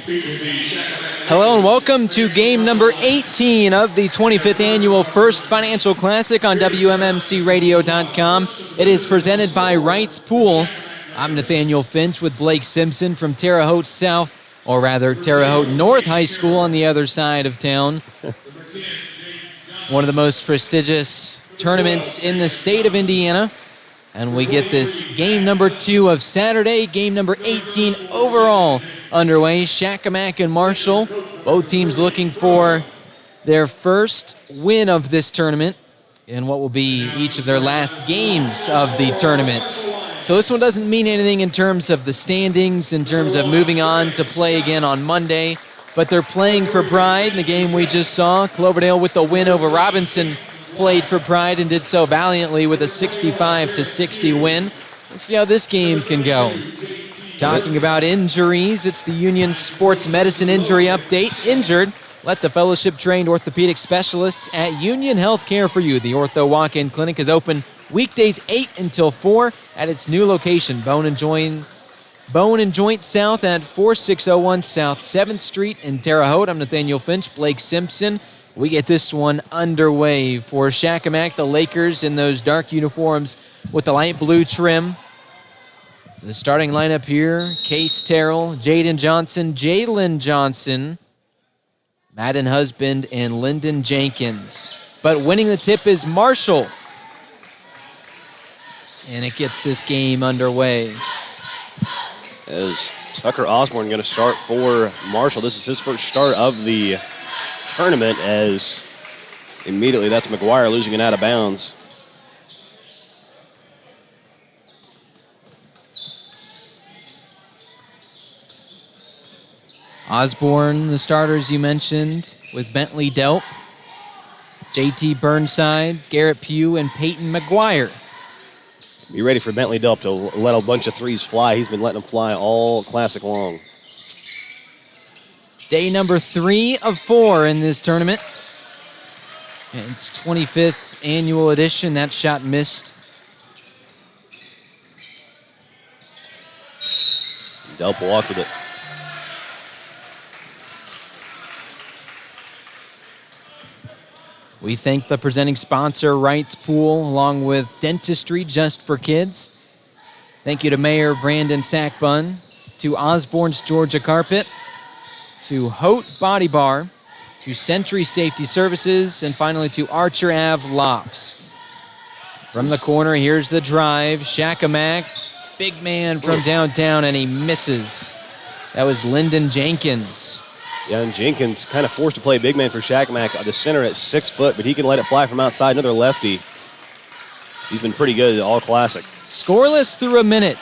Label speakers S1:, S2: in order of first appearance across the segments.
S1: Hello and welcome to game number 18 of the 25th annual First Financial Classic on WMMCRadio.com. It is presented by Wright's Pool. I'm Nathaniel Finch with Blake Simpson from Terre Haute South, or rather Terre Haute North High School on the other side of town. One of the most prestigious tournaments in the state of Indiana. And we get this game number 2 of Saturday, game number 18 overall underway. Shakamak and Marshall, both teams looking for their first win of this tournament in what will be each of their last games of the tournament. So this one doesn't mean anything in terms of the standings, in terms of moving on to play again on Monday, but they're playing for pride. In the game we just saw, Cloverdale with the win over Robinson played for pride and did so valiantly with a 65-60 win. Let's see how this game can go. Talking about injuries, it's the Union Sports Medicine injury update. Injured, let the fellowship-trained orthopedic specialists at Union Health care for you. The Ortho Walk-In Clinic is open weekdays 8 until 4 at its new location, Bone and Joint South at 4601 South 7th Street in Terre Haute. I'm Nathaniel Finch, Blake Simpson. We get this one underway for Shakamak, the Lakers in those dark uniforms with the light blue trim. The starting lineup here, Case Terrell, Jaden Johnson, Jalen Johnson, Madden Husband, and Lyndon Jenkins. But winning the tip is Marshall. And it gets this game underway.
S2: As Tucker Osborne going to start for Marshall. This is his first start of the tournament, as immediately that's McGuire losing it out of bounds.
S1: Osborne, the starters you mentioned, with Bentley Delp, JT Burnside, Garrett Pugh, and Peyton McGuire.
S2: Be ready for Bentley Delp to let a bunch of threes fly. He's been letting them fly all classic long.
S1: Day number 3 of 4 in this tournament. It's 25th annual edition. That shot missed.
S2: Delp walked with it.
S1: We thank the presenting sponsor, Wright's Pool, along with Dentistry Just for Kids. Thank you to Mayor Brandon Sackbun, to Osborne's Georgia Carpet, to Haute Body Bar, to Century Safety Services, and finally to Archer Ave Lofts. From the corner, here's the drive. Shakamak, big man from downtown, and he misses. That was Lyndon Jenkins.
S2: Yeah, and Jenkins kind of forced to play big man for Shakamak, the center at 6 foot, but he can let it fly from outside. Another lefty. He's been pretty good all classic.
S1: Scoreless through a minute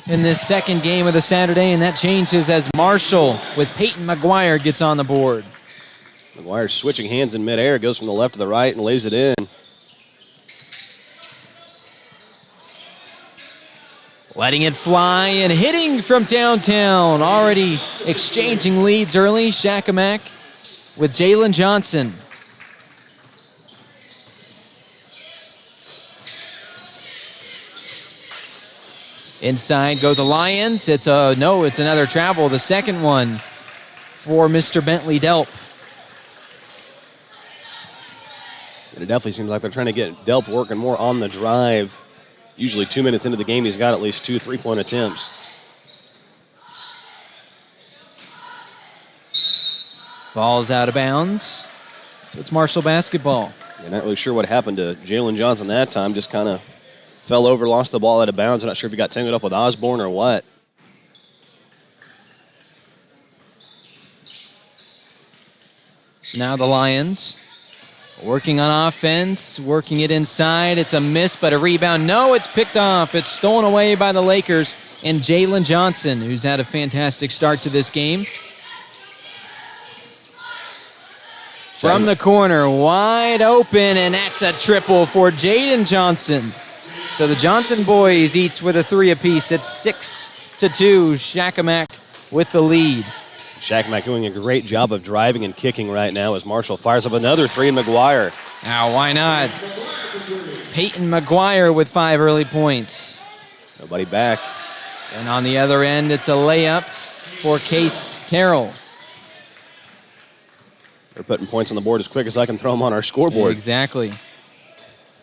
S1: in this second game of the Saturday, and that changes as Marshall with Peyton McGuire gets on the board.
S2: McGuire switching hands in midair, goes from the left to the right and lays it in.
S1: Letting it fly and hitting from downtown. Already exchanging leads early. Shakamak with Jalen Johnson. Inside go the Lions. It's another travel. The second one for Mr. Bentley Delp.
S2: And it definitely seems like they're trying to get Delp working more on the drive. Usually 2 minutes into the game, he's got at least 2 3-point attempts.
S1: Ball's out of bounds. So it's Marshall basketball.
S2: You're not really sure what happened to Jalen Johnson that time. Just kind of fell over, lost the ball out of bounds. I'm not sure if he got tangled up with Osborne or what.
S1: So now the Lions working on offense, working it inside. It's a miss, but a rebound. No, it's picked off. It's stolen away by the Lakers and Jalen Johnson, who's had a fantastic start to this game. From the corner, wide open, and that's a triple for Jaden Johnson. So the Johnson boys each with a 3 apiece. It's 6-2. Shakamak with the lead.
S2: Shakamak doing a great job of driving and kicking right now as Marshall fires up another 3 in McGuire.
S1: Now, why not? Peyton McGuire with 5 early points.
S2: Nobody back.
S1: And on the other end, it's a layup for Case Terrell.
S2: They're putting points on the board as quick as I can throw them on our scoreboard.
S1: Exactly.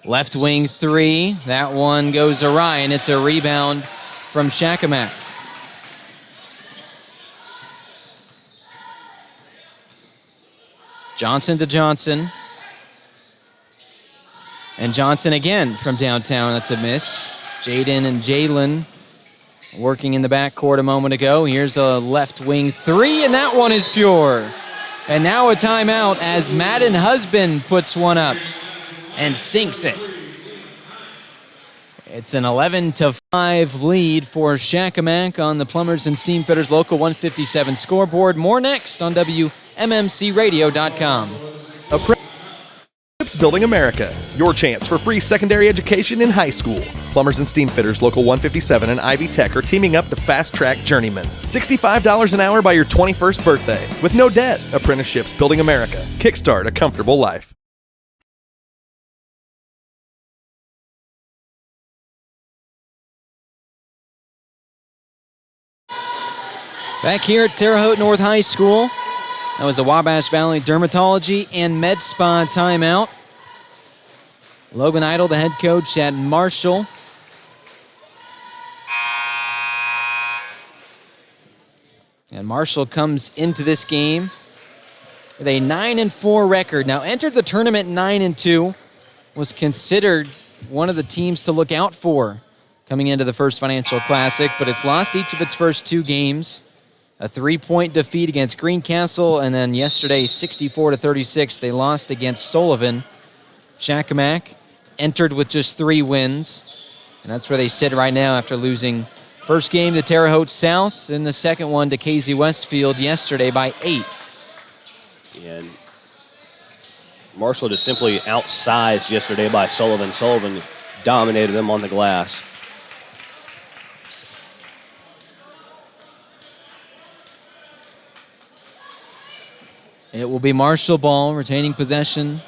S1: Left wing three. That one goes awry, and it's a rebound from Shakamak. Johnson to Johnson. And Johnson again from downtown. That's a miss. Jaden and Jalen working in the backcourt a moment ago. Here's a left wing three, and that one is pure. And now a timeout as Madden Husband puts one up and sinks it. It's an 11-5 lead for Shakamak on the Plumbers and Steamfitters Local 157 scoreboard. More next on WMMCRadio.com.
S3: Building America, your chance for free secondary education in high school. Plumbers and Steamfitters Local 157 and Ivy Tech are teaming up to fast-track journeyman. $65 an hour by your 21st birthday. With no debt. Apprenticeships Building America. Kickstart a comfortable life.
S1: Back here at Terre Haute North High School, that was a Wabash Valley Dermatology and Med Spa timeout. Logan Idle, the head coach at Marshall. And Marshall comes into this game with a 9-4 record. Now entered the tournament 9-2, was considered one of the teams to look out for coming into the First Financial Classic, but it's lost each of its first two games. A 3-point defeat against Greencastle, and then yesterday, 64-36, they lost against Sullivan. Shakamak entered with just 3 wins, and that's where they sit right now after losing first game to Terre Haute South, and the second one to KZ Westfield yesterday by 8.
S2: And Marshall just simply outsized yesterday by Sullivan. Sullivan dominated them on the glass.
S1: It will be Marshall ball, retaining possession.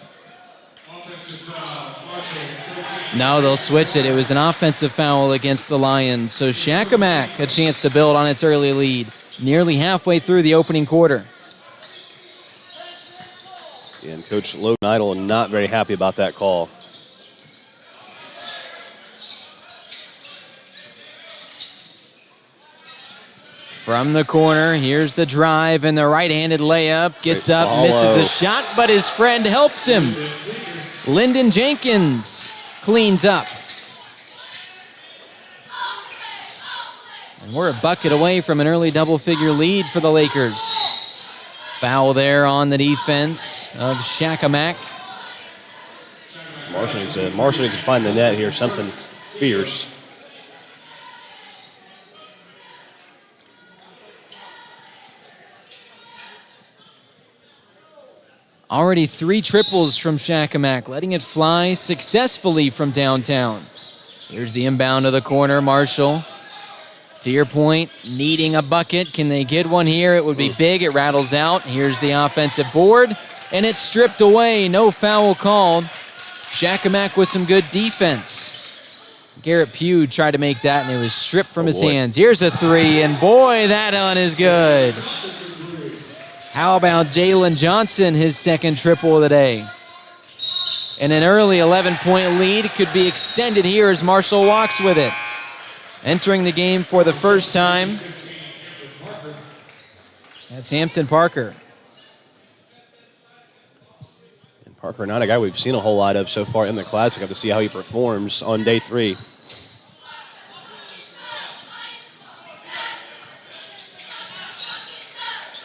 S1: No, they'll switch it. It was an offensive foul against the Lions. So Shakamak a chance to build on its early lead, nearly halfway through the opening quarter.
S2: And Coach Logan Idle not very happy about that call.
S1: From the corner, here's the drive and the right-handed layup. Gets
S2: Great
S1: up,
S2: follow.
S1: misses the shot, but his friend helps him. Lyndon Jenkins cleans up. And we're a bucket away from an early double-figure lead for the Lakers. Foul there on the defense of Shakamak.
S2: Marshall needs to find the net here, something fierce.
S1: Already 3 triples from Shakamak, letting it fly successfully from downtown. Here's the inbound to the corner, Marshall. To your point, needing a bucket. Can they get one here? It would be big. It rattles out. Here's the offensive board, and it's stripped away. No foul called. Shakamak with some good defense. Garrett Pugh tried to make that, and it was stripped from his hands. Here's a 3, and boy, that one is good. How about Jalen Johnson, his second triple of the day? And an early 11-point lead could be extended here as Marshall walks with it. Entering the game for the first time, that's Hampton Parker.
S2: And Parker, not a guy we've seen a whole lot of so far in the Classic. Have to see how he performs on day 3.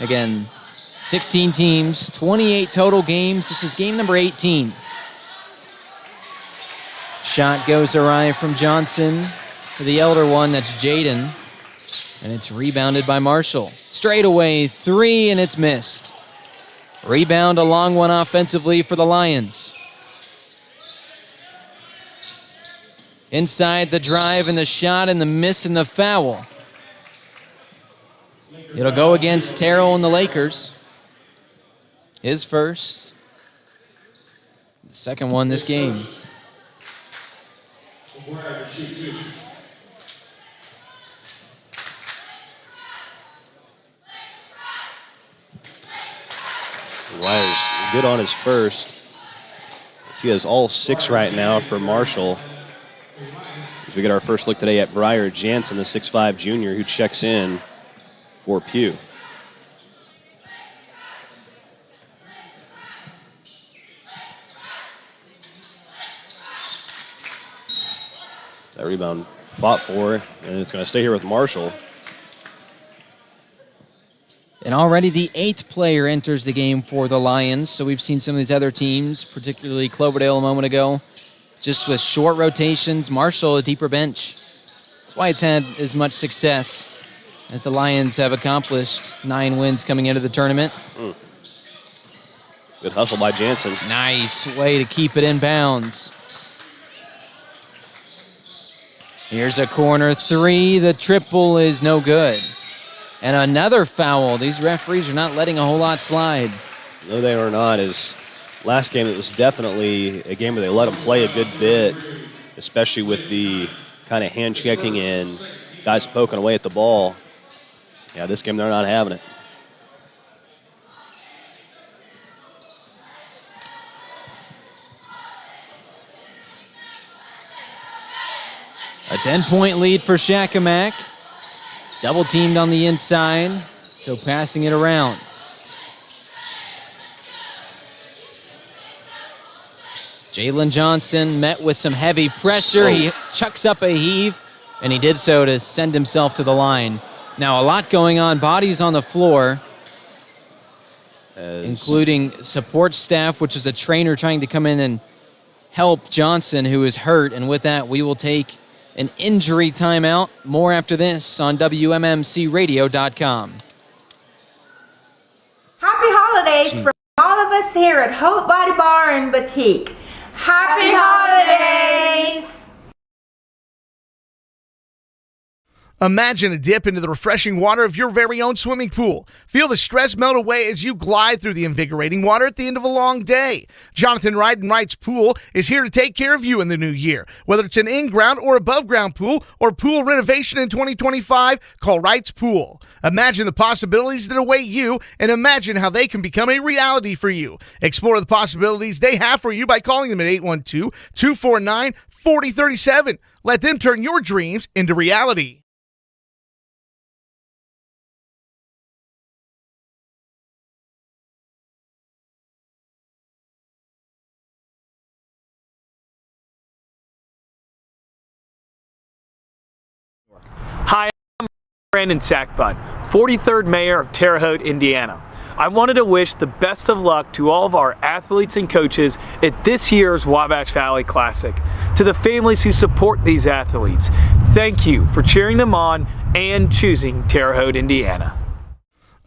S1: Again, 16 teams, 28 total games. This is game number 18. Shot goes awry from Johnson. For the elder one, that's Jaden. And it's rebounded by Marshall. Straight away, 3, and it's missed. Rebound, a long one offensively for the Lions. Inside the drive and the shot and the miss and the foul. It'll go against Terrell and the Lakers. His first. The second one this game.
S2: McGuire's good on his first. He has all 6 right now for Marshall. As we get our first look today at Briar Jansen, the 6'5 junior who checks in for Pugh. That rebound fought for, and it's going to stay here with Marshall.
S1: And already the 8th player enters the game for the Lions. So we've seen some of these other teams, particularly Cloverdale a moment ago, just with short rotations. Marshall, a deeper bench. That's why it's had as much success as the Lions have accomplished. 9 wins coming into the tournament.
S2: Good hustle by Jansen.
S1: Nice way to keep it in bounds. Here's a corner 3. The triple is no good. And another foul. These referees are not letting a whole lot slide.
S2: No, they are not. As last game, it was definitely a game where they let them play a good bit, especially with the kind of hand checking and guys poking away at the ball. Yeah, this game they're not having it.
S1: A 10-point lead for Shakamak. Double teamed on the inside, so passing it around. Jalen Johnson met with some heavy pressure. He chucks up a heave, and he did so to send himself to the line. Now, a lot going on. Bodies on the floor, including support staff, which is a trainer trying to come in and help Johnson, who is hurt. And with that, we will take an injury timeout. More after this on WMMCRadio.com.
S4: Happy holidays from all of us here at Hope Body Bar and Boutique. Happy holidays!
S5: Imagine a dip into the refreshing water of your very own swimming pool. Feel the stress melt away as you glide through the invigorating water at the end of a long day. Jonathan Wright and Wright's Pool is here to take care of you in the new year. Whether it's an in-ground or above-ground pool or pool renovation in 2025, call Wright's Pool. Imagine the possibilities that await you and imagine how they can become a reality for you. Explore the possibilities they have for you by calling them at 812-249-4037. Let them turn your dreams into reality.
S6: Hi, I'm Brandon Sackbun, 43rd Mayor of Terre Haute, Indiana. I wanted to wish the best of luck to all of our athletes and coaches at this year's Wabash Valley Classic. To the families who support these athletes, thank you for cheering them on and choosing Terre Haute, Indiana.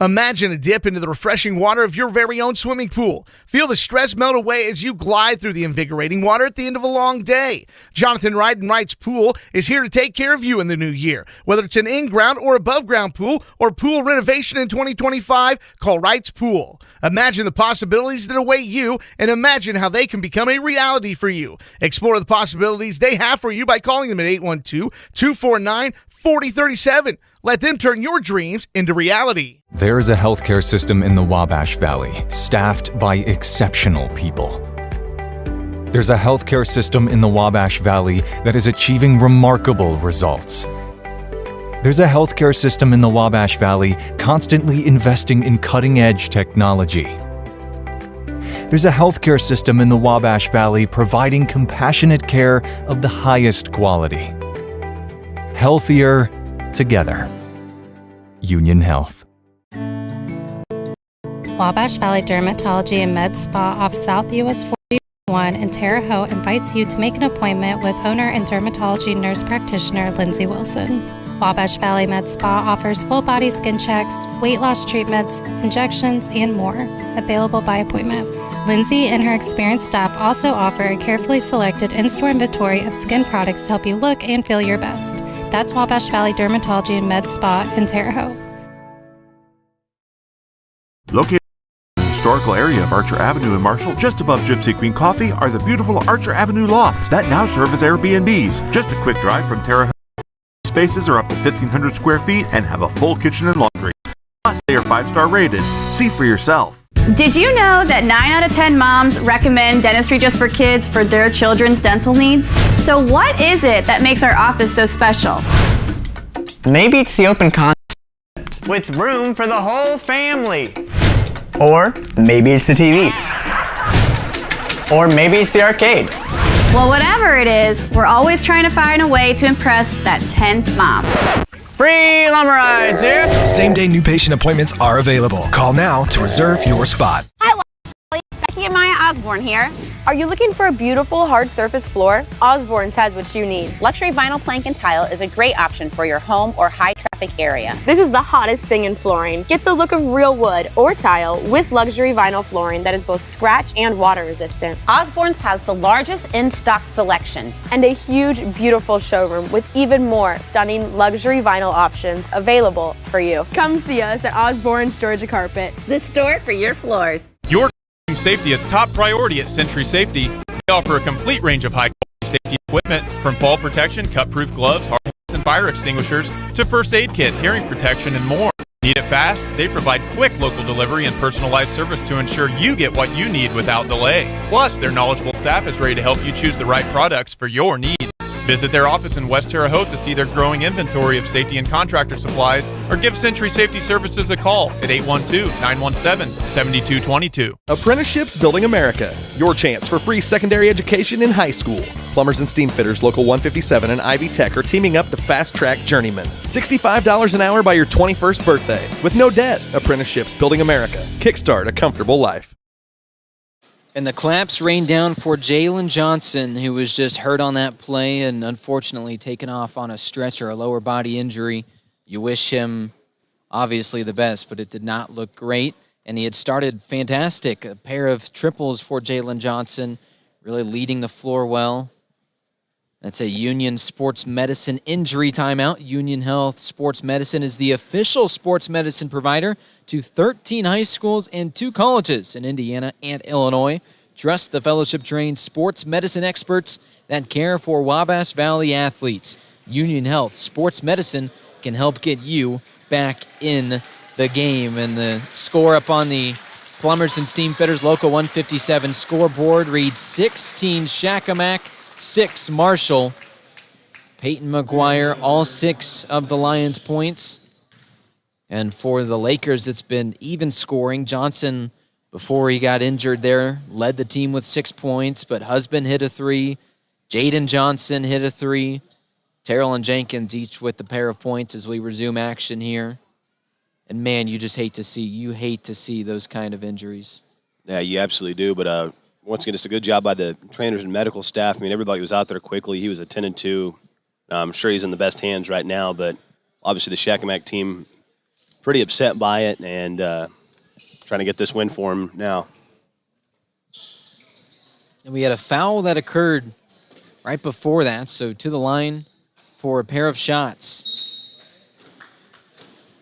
S5: Imagine a dip into the refreshing water of your very own swimming pool. Feel the stress melt away as you glide through the invigorating water at the end of a long day. Jonathan Wright and Wright's Pool is here to take care of you in the new year. Whether it's an in-ground or above-ground pool or pool renovation in 2025, call Wright's Pool. Imagine the possibilities that await you and imagine how they can become a reality for you. Explore the possibilities they have for you by calling them at 812-249-4037. Let them turn your dreams into reality.
S7: There is a healthcare system in the Wabash Valley, staffed by exceptional people. There's a healthcare system in the Wabash Valley that is achieving remarkable results. There's a healthcare system in the Wabash Valley constantly investing in cutting-edge technology. There's a healthcare system in the Wabash Valley providing compassionate care of the highest quality. Healthier together. Union Health.
S8: Wabash Valley Dermatology and Med Spa off South US 41 in Terre Haute invites you to make an appointment with owner and dermatology nurse practitioner Lindsay Wilson. Wabash Valley Med Spa offers full body skin checks, weight loss treatments, injections, and more, available by appointment. Lindsay and her experienced staff also offer a carefully selected in-store inventory of skin products to help you look and feel your best. That's Wabash Valley Dermatology and Med Spa in Terre Haute.
S9: Located in the historical area of Archer Avenue in Marshall, just above Gypsy Queen Coffee, are the beautiful Archer Avenue lofts that now serve as Airbnbs. Just a quick drive from Terre Haute. Spaces are up to 1,500 square feet and have a full kitchen and laundry. Plus, they are 5-star rated. See for yourself.
S10: Did you know that 9 out of 10 moms recommend Dentistry Just for Kids for their children's dental needs? So what is it that makes our office so special?
S11: Maybe it's the open concept with room for the whole family. Or maybe it's the TVs. Or maybe it's the arcade.
S10: Well, whatever it is, we're always trying to find a way to impress that 10th mom.
S11: Free lumber rides here.
S12: Same-day new patient appointments are available. Call now to reserve your spot.
S13: Hi, Becky and Maya Osborne here. Are you looking for a beautiful hard surface floor? Osborne's has what you need.
S14: Luxury vinyl plank and tile is a great option for your home or high traffic area.
S13: This is the hottest thing in flooring. Get the look of real wood or tile with luxury vinyl flooring that is both scratch and water resistant.
S14: Osborne's has the largest in-stock selection.
S13: And a huge, beautiful showroom with even more stunning luxury vinyl options available for you. Come see us at Osborne's Georgia Carpet.
S14: The store for your floors.
S15: Your safety is top priority at Century Safety. They offer a complete range of high-quality safety equipment, from fall protection, cut-proof gloves, hard hats, and fire extinguishers, to first aid kits, hearing protection, and more. Need it fast? They provide quick local delivery and personalized service to ensure you get what you need without delay. Plus, their knowledgeable staff is ready to help you choose the right products for your needs. Visit their office in West Terre Haute to see their growing inventory of safety and contractor supplies, or give Century Safety Services a call at 812-917-7222.
S3: Apprenticeships Building America. Your chance for free secondary education in high school. Plumbers and Steam Fitters Local 157 and Ivy Tech are teaming up to fast-track journeyman. $65 an hour by your 21st birthday. With no debt. Apprenticeships Building America. Kickstart a comfortable life.
S1: And the claps rained down for Jalen Johnson, who was just hurt on that play and unfortunately taken off on a stretcher, a lower body injury. You wish him, obviously, the best, but it did not look great. And he had started fantastic. A pair of triples for Jalen Johnson, really leading the floor well. That's a Union Sports Medicine injury timeout. Union Health Sports Medicine is the official sports medicine provider to 13 high schools and 2 colleges in Indiana and Illinois. Trust the fellowship-trained sports medicine experts that care for Wabash Valley athletes. Union Health Sports Medicine can help get you back in the game. And the score up on the Plumbers and Steam Fitters Local 157 scoreboard reads 16 Shakamak, 6 Marshall. Peyton McGuire, all 6 of the Lions' points. And for the Lakers, it's been even scoring. Johnson, before he got injured there, led the team with 6 points, but Husband hit a 3. Jaden Johnson hit a 3. Terrell and Jenkins each with the pair of points as we resume action here. And man, you hate to see those kind of injuries.
S2: Yeah, you absolutely do, but once again, it's a good job by the trainers and medical staff. I mean, everybody was out there quickly. He was a 10-2. I'm sure he's in the best hands right now, but obviously the Shakamak team pretty upset by it and trying to get this win for him now.
S1: And we had a foul that occurred right before that, so to the line for a pair of shots.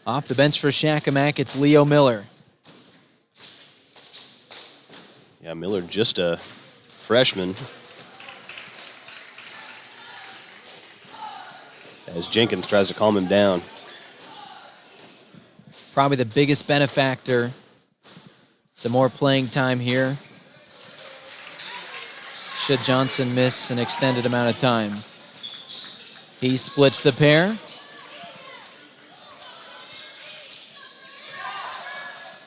S1: Off the bench for Shakamak, it's Leo Miller.
S2: Yeah, Miller just a freshman. As Jenkins tries to calm him down.
S1: Probably the biggest benefactor. Some more playing time here. Should Johnson miss an extended amount of time. He splits the pair.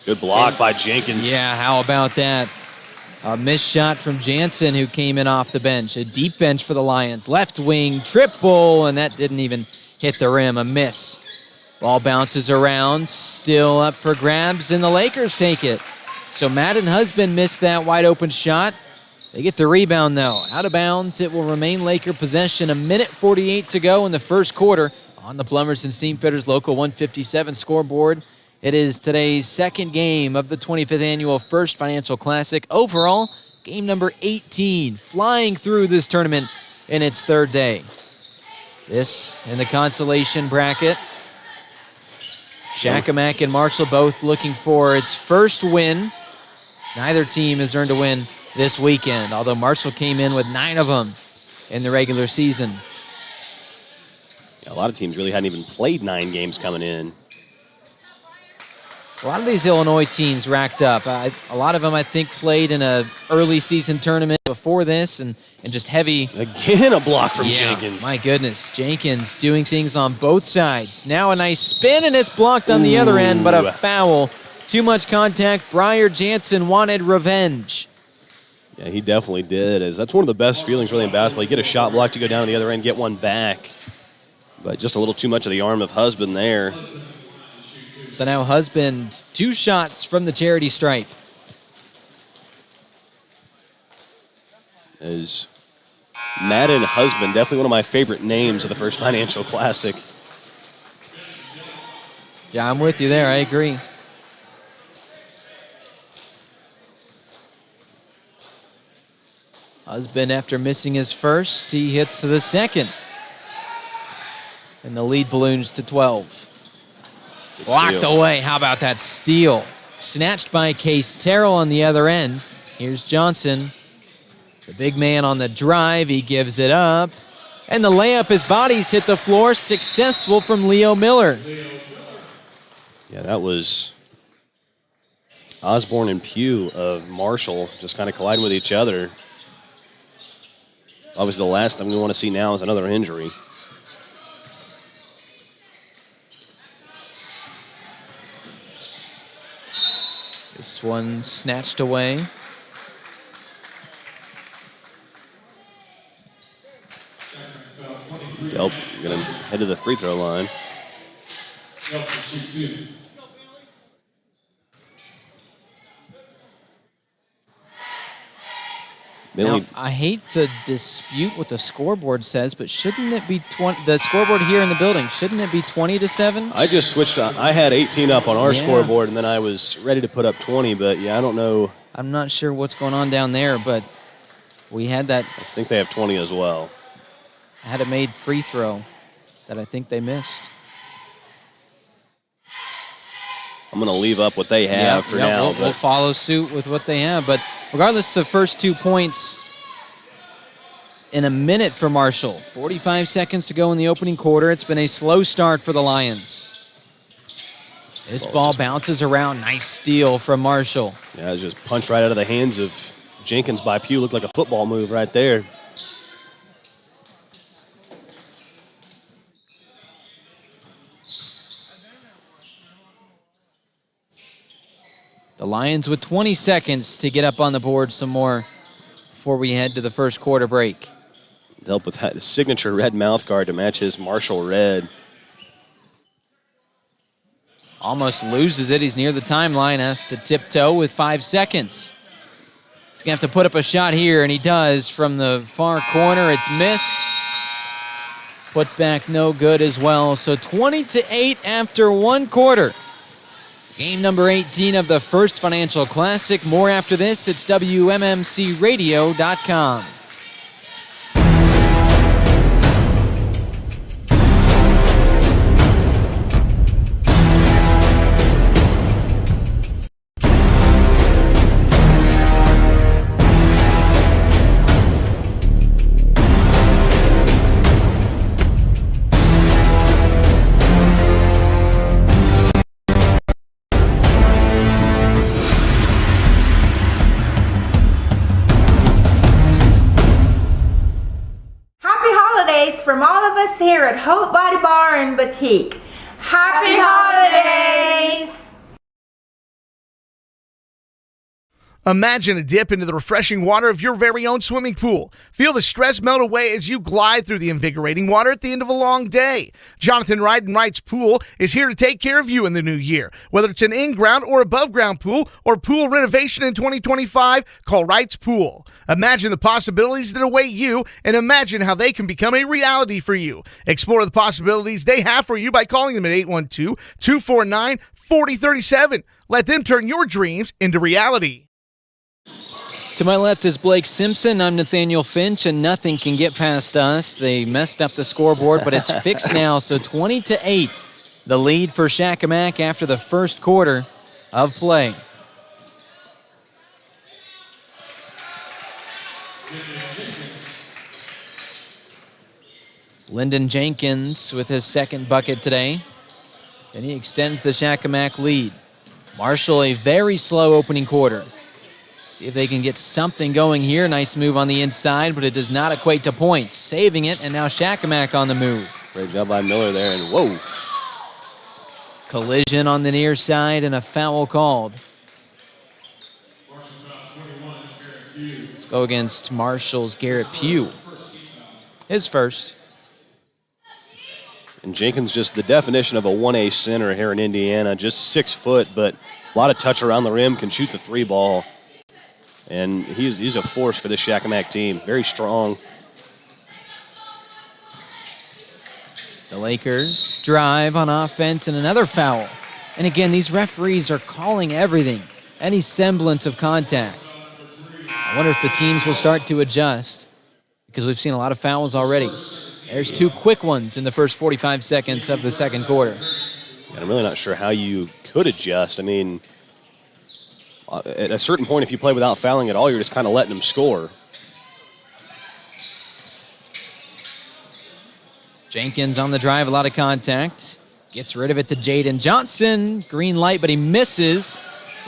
S2: Good block by Jenkins.
S1: Yeah, how about that? A missed shot from Jansen, who came in off the bench. A deep bench for the Lions. Left wing triple, and that didn't even hit the rim. A miss. Ball bounces around. Still up for grabs, and the Lakers take it. So Matt and Husband missed that wide open shot. They get the rebound, though. Out of bounds. It will remain Laker possession. 1:48 to go in the first quarter on the Plumbers and Steam Fitters Local 157 scoreboard. It is today's second game of the 25th Annual First Financial Classic. Overall, game number 18, flying through this tournament in its third day. This in the consolation bracket. Shakamak and Marshall both looking for its first win. Neither team has earned a win this weekend, although Marshall came in with 9 of them in the regular season.
S2: Yeah, a lot of teams really hadn't even played 9 games coming in.
S1: A lot of these Illinois teams racked up. A lot of them, I think, played in an early season tournament before this and just heavy.
S2: Again, a block from Jenkins.
S1: My goodness. Jenkins doing things on both sides. Now a nice spin, and it's blocked on the other end, but a foul. Too much contact. Briar Jansen wanted revenge.
S2: Yeah, he definitely did. That's one of the best feelings really in basketball. You get a shot block to go down to the other end, get one back. But just a little too much of the arm of Husband there.
S1: So now Husband, 2 shots from the charity stripe.
S2: As Madden Husband, definitely one of my favorite names of the First Financial Classic.
S1: Yeah, I'm with you there. I agree. Husband, after missing his first, he hits to the second. And the lead balloons to 12. Blocked away. How about that steal? Snatched by Case Terrell on the other end. Here's Johnson. The big man on the drive. He gives it up. And the layup, his body's hit the floor. Successful from Leo Miller.
S2: Yeah, that was Osborne and Pugh of Marshall just kind of colliding with each other. Obviously, the last thing we want to see now is another injury.
S1: This one snatched away.
S2: Delp going to head to the free throw line.
S1: Now, I hate to dispute what the scoreboard says, but shouldn't it be 20? The scoreboard here in the building, shouldn't it be 20-7?
S2: I just switched. I had 18 up on our scoreboard, and then I was ready to put up 20, but yeah, I don't know.
S1: I'm not sure what's going on down there, but we had that.
S2: I think they have 20 as well.
S1: I had a made free throw that I think they missed.
S2: I'm going to leave up what they have for now.
S1: We'll follow suit with what they have, but regardless, the first 2 points in a minute for Marshall. 45 seconds to go in the opening quarter. It's been a slow start for the Lions. This ball bounces around. Nice steal from Marshall.
S2: Yeah, it was just punched right out of the hands of Jenkins by Pugh. Looked like a football move right there.
S1: The Lions with 20 seconds to get up on the board some more before we head to the first quarter break.
S2: Delp with his signature red mouth guard to match his Marshall red.
S1: Almost loses it. He's near the timeline, has to tiptoe with 5 seconds. He's going to have to put up a shot here, and he does from the far corner. It's missed. Put back no good as well. So 20-8 after 1 quarter. Game number 18 of the First Financial Classic. More after this. It's WMMCRadio.com.
S4: From all of us here at Hope Body Bar and Boutique. Happy holidays!
S5: Imagine a dip into the refreshing water of your very own swimming pool. Feel the stress melt away as you glide through the invigorating water at the end of a long day. Jonathan Wright and Wright's Pool is here to take care of you in the new year. Whether it's an in-ground or above-ground pool or pool renovation in 2025, call Wright's Pool. Imagine the possibilities that await you and imagine how they can become a reality for you. Explore the possibilities they have for you by calling them at 812-249-4037. Let them turn your dreams into reality.
S1: To my left is Blake Simpson. I'm Nathaniel Finch, and nothing can get past us. They messed up the scoreboard, but it's fixed now. So 20-8, the lead for Shakamak after the first quarter of play. Lyndon Jenkins with his second bucket today, and he extends the Shakamak lead. Marshall, a very slow opening quarter. See if they can get something going here. Nice move on the inside, but it does not equate to points. Saving it, and now Shakamak on the move.
S2: Great job by Miller there, and whoa.
S1: Collision on the near side and a foul called. Let's go against Marshall's Garrett Pugh. His first.
S2: And Jenkins just the definition of a 1A center here in Indiana. Just 6 foot, but a lot of touch around the rim, can shoot the 3 ball. And he's a force for this Shakamak team. Very strong.
S1: The Lakers drive on offense and another foul. And again, these referees are calling everything, any semblance of contact. I wonder if the teams will start to adjust because we've seen a lot of fouls already. There's 2 quick ones in the first 45 seconds of the second quarter.
S2: And I'm really not sure how you could adjust. I mean, at a certain point, if you play without fouling at all, you're just kind of letting them score.
S1: Jenkins on the drive, a lot of contact. Gets rid of it to Jaden Johnson. Green light, but he misses.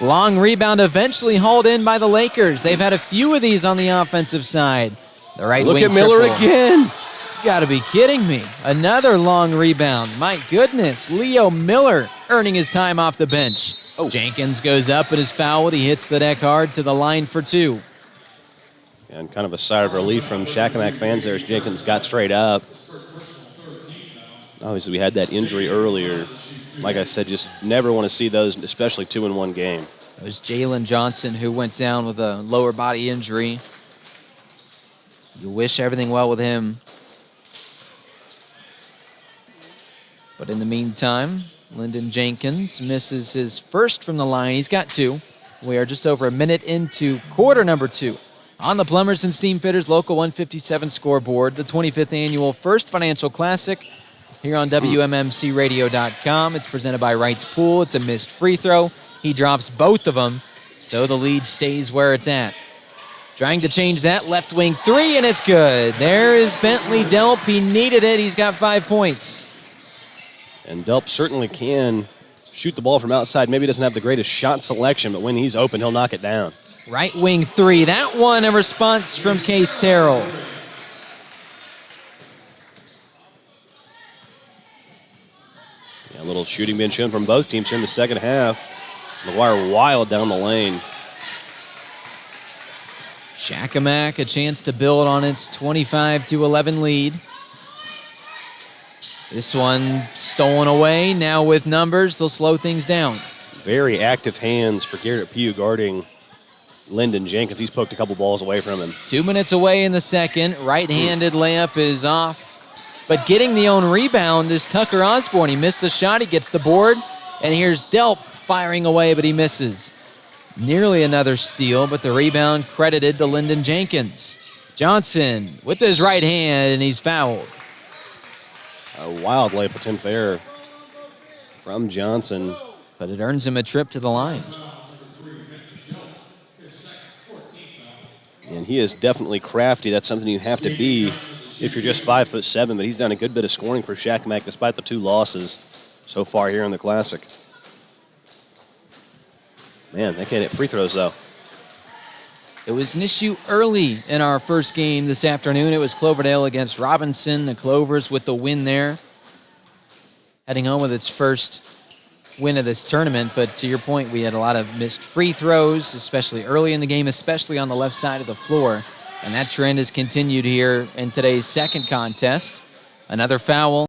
S1: Long rebound eventually hauled in by the Lakers. They've had a few of these on the offensive side. The right
S2: Look
S1: wing
S2: at Miller
S1: triple.
S2: again.
S1: You gotta be kidding me. Another long rebound. My goodness, Leo Miller earning his time off the bench.
S2: Oh.
S1: Jenkins goes up and is fouled. He hits the deck hard to the line for 2.
S2: And kind of a sigh of relief from Shakamak fans there as Jenkins got straight up. Obviously, we had that injury earlier. Like I said, just never want to see those, especially 2 in one game.
S1: It was Jalen Johnson who went down with a lower body injury. You wish everything well with him. But in the meantime, Lyndon Jenkins misses his first from the line. He's got 2. We are just over a minute into quarter number 2. On the Plumbers and Steam Fitters Local 157 scoreboard, the 25th annual First Financial Classic here on WMMCRadio.com. It's presented by Wright's Pool. It's a missed free throw. He drops both of them, so the lead stays where it's at. Trying to change that, left wing 3, and it's good. There is Bentley Delp. He needed it. He's got 5 points.
S2: And Delp certainly can shoot the ball from outside. Maybe doesn't have the greatest shot selection, but when he's open, he'll knock it down.
S1: Right wing 3. That one, a response from Case Terrell.
S2: Yeah, a little shooting being shown from both teams here in the second half. McGuire wild down the lane.
S1: Shakamak a chance to build on its 25-11 lead. This one stolen away. Now with numbers, they'll slow things down.
S2: Very active hands for Garrett Pugh guarding Lyndon Jenkins. He's poked a couple balls away from him.
S1: 2 minutes away in the second. Right-handed layup is off. But getting the own rebound is Tucker Osborne. He missed the shot. He gets the board. And here's Delp firing away, but he misses. Nearly another steal, but the rebound credited to Lyndon Jenkins. Johnson with his right hand, and he's fouled.
S2: A wild layup attempt there from Johnson.
S1: But it earns him a trip to the line.
S2: And he is definitely crafty. That's something you have to be if you're just 5'7", but he's done a good bit of scoring for Shakamak despite the 2 losses so far here in the Classic. Man, they can't hit free throws, though.
S1: It was an issue early in our first game this afternoon. It was Cloverdale against Robinson. The Clovers with the win there. Heading home with its first win of this tournament. But to your point, we had a lot of missed free throws, especially early in the game, especially on the left side of the floor. And that trend has continued here in today's second contest. Another foul.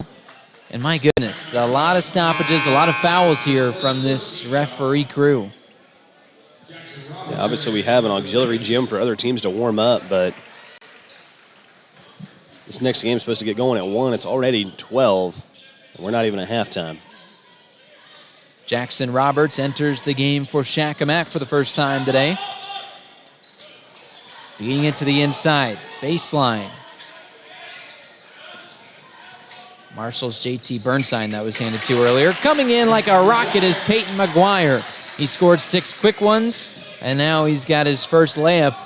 S1: And my goodness, a lot of stoppages, a lot of fouls here from this referee crew.
S2: Yeah, obviously, we have an auxiliary gym for other teams to warm up, but this next game is supposed to get going at 1. It's already 12, and we're not even at halftime.
S1: Jackson Roberts enters the game for Shakamak for the first time today. Feeding it to the inside, baseline. Marshall's JT Burnside that was handed to earlier. Coming in like a rocket is Peyton McGuire. He scored 6 quick ones. And now he's got his first layup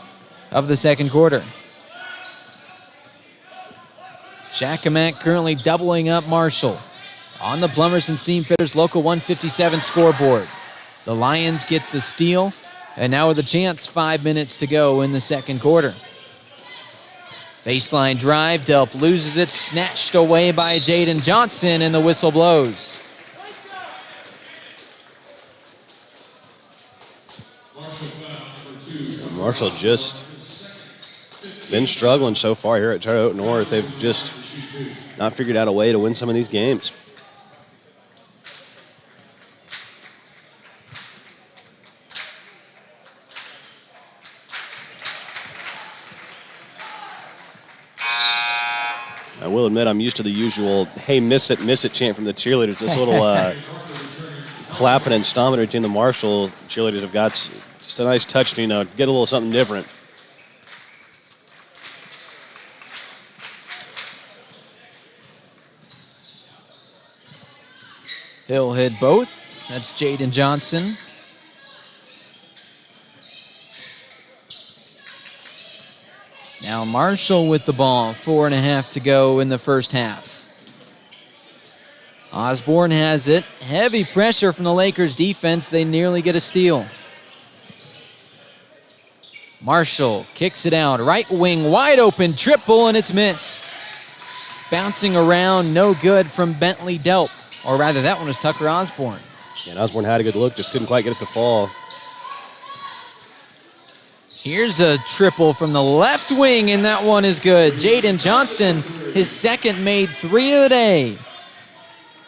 S1: of the second quarter. Shakamak currently doubling up Marshall on the Plumbers and Steam Fitters Local 157 scoreboard. The Lions get the steal, and now with a chance, 5 minutes to go in the second quarter. Baseline drive, Delp loses it, snatched away by Jaden Johnson, and the whistle blows.
S2: Marshall just been struggling so far here at Terre Haute North. They've just not figured out a way to win some of these games. I will admit I'm used to the usual, hey, miss it chant from the cheerleaders. This little clapping and stomping routine the Marshall cheerleaders have got just a nice touch to, get a little something different.
S1: He'll hit both. That's Jaden Johnson. Now Marshall with the ball, 4.5 to go in the first half. Osborne has it. Heavy pressure from the Lakers defense. They nearly get a steal. Marshall kicks it out. Right wing wide open, triple, and it's missed. Bouncing around, no good from Bentley Delp. Or rather, that one was Tucker Osborne.
S2: Yeah, and Osborne had a good look, just couldn't quite get it to fall.
S1: Here's a triple from the left wing, and that one is good. Jaden Johnson, his second made 3 of the day.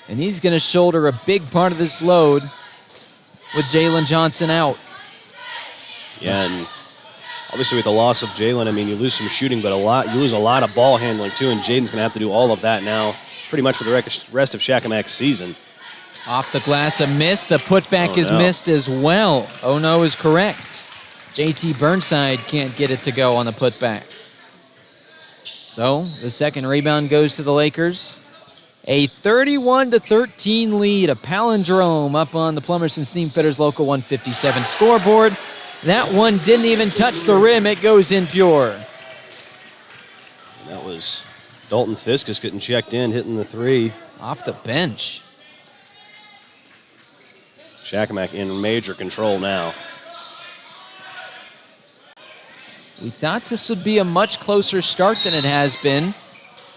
S1: And he's going to shoulder a big part of this load with Jalen Johnson out.
S2: Yeah, and obviously with the loss of Jalen, you lose some shooting, but you lose a lot of ball handling too, and Jaden's going to have to do all of that now pretty much for the rest of Shakamak's season.
S1: Off the glass, a miss. The putback is missed as well. Oh no is correct. JT Burnside can't get it to go on the putback. So the second rebound goes to the Lakers. A 31-13 lead, a palindrome up on the Plumbers and Steamfitters Local 157 scoreboard. That one didn't even touch the rim. It goes in pure.
S2: That was Dalton Fiskus getting checked in, hitting the 3.
S1: Off the bench.
S2: Shakamak in major control now.
S1: We thought this would be a much closer start than it has been,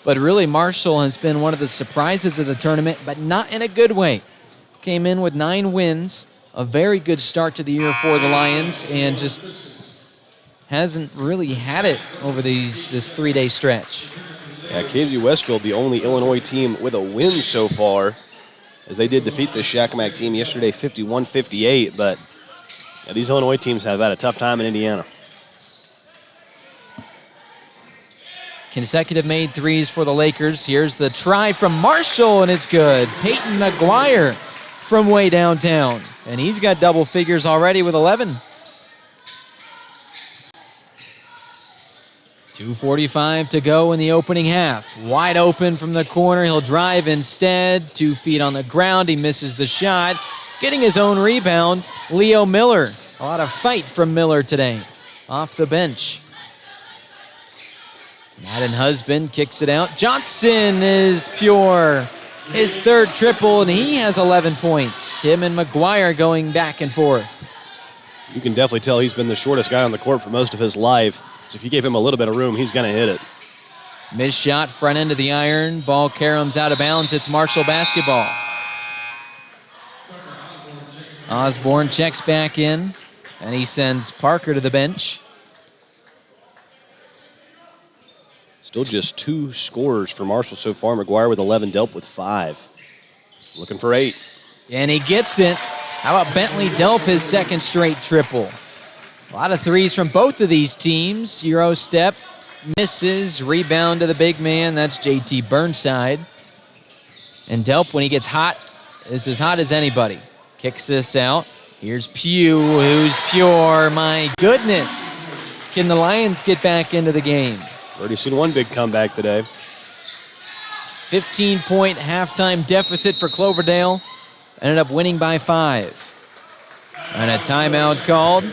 S1: but really Marshall has been one of the surprises of the tournament, but not in a good way. Came in with 9 wins, a very good start to the year for the Lions, and just hasn't really had it over this 3-day stretch.
S2: Yeah, KVU Westfield, the only Illinois team with a win so far, as they did defeat the Shakamak team yesterday 51-58, but these Illinois teams have had a tough time in Indiana.
S1: Consecutive made 3s for the Lakers. Here's the try from Marshall, and it's good. Peyton McGuire from way downtown, and he's got double figures already with 11. 2:45 to go in the opening half. Wide open from the corner. He'll drive instead. 2 feet on the ground. He misses the shot. Getting his own rebound, Leo Miller. A lot of fight from Miller today. Off the bench. Madden Husband kicks it out. Johnson is pure. His 3rd triple, and he has 11 points. Him and McGuire going back and forth.
S2: You can definitely tell he's been the shortest guy on the court for most of his life. So if you give him a little bit of room, he's going to hit it.
S1: Missed shot, front end of the iron. Ball caroms out of bounds. It's Marshall basketball. Osborne checks back in, and he sends Parker to the bench.
S2: Still just 2 scorers for Marshall so far. McGuire with 11, Delp with 5. Looking for 8.
S1: And he gets it. How about Bentley Delp, his 2nd straight triple? A lot of 3s from both of these teams. Euro step, misses, rebound to the big man. That's JT Burnside. And Delp, when he gets hot, is as hot as anybody. Kicks this out. Here's Pugh, who's pure. My goodness. Can the Lions get back into the game?
S2: Already seen one big comeback today.
S1: 15-point halftime deficit for Cloverdale. Ended up winning by 5. And a timeout called.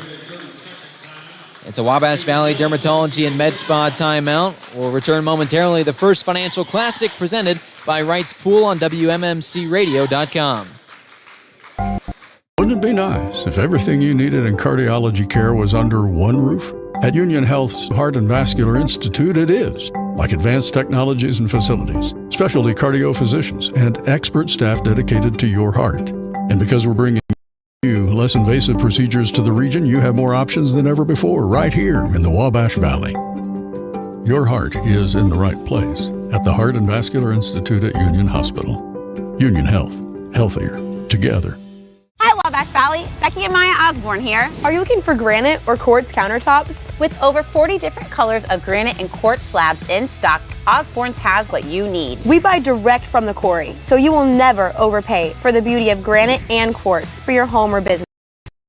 S1: It's a Wabash Valley Dermatology and Med Spa timeout. We'll return momentarily. The First Financial Classic presented by Wright's Pool on WMMCRadio.com.
S16: Wouldn't it be nice if everything you needed in cardiology care was under one roof? At Union Health's Heart and Vascular Institute, it is. Like advanced technologies and facilities, specialty cardio physicians, and expert staff dedicated to your heart. And because we're bringing you less invasive procedures to the region, you have more options than ever before right here in the Wabash Valley. Your heart is in the right place at the Heart and Vascular Institute at Union Hospital. Union Health. Healthier. Together.
S14: Hi, Wabash Valley. Becky and Maya Osborne here.
S13: Are you looking for granite or quartz countertops?
S14: With over 40 different colors of granite and quartz slabs in stock, Osborne's has what you need.
S13: We buy direct from the quarry, so you will never overpay for the beauty of granite and quartz for your home or business.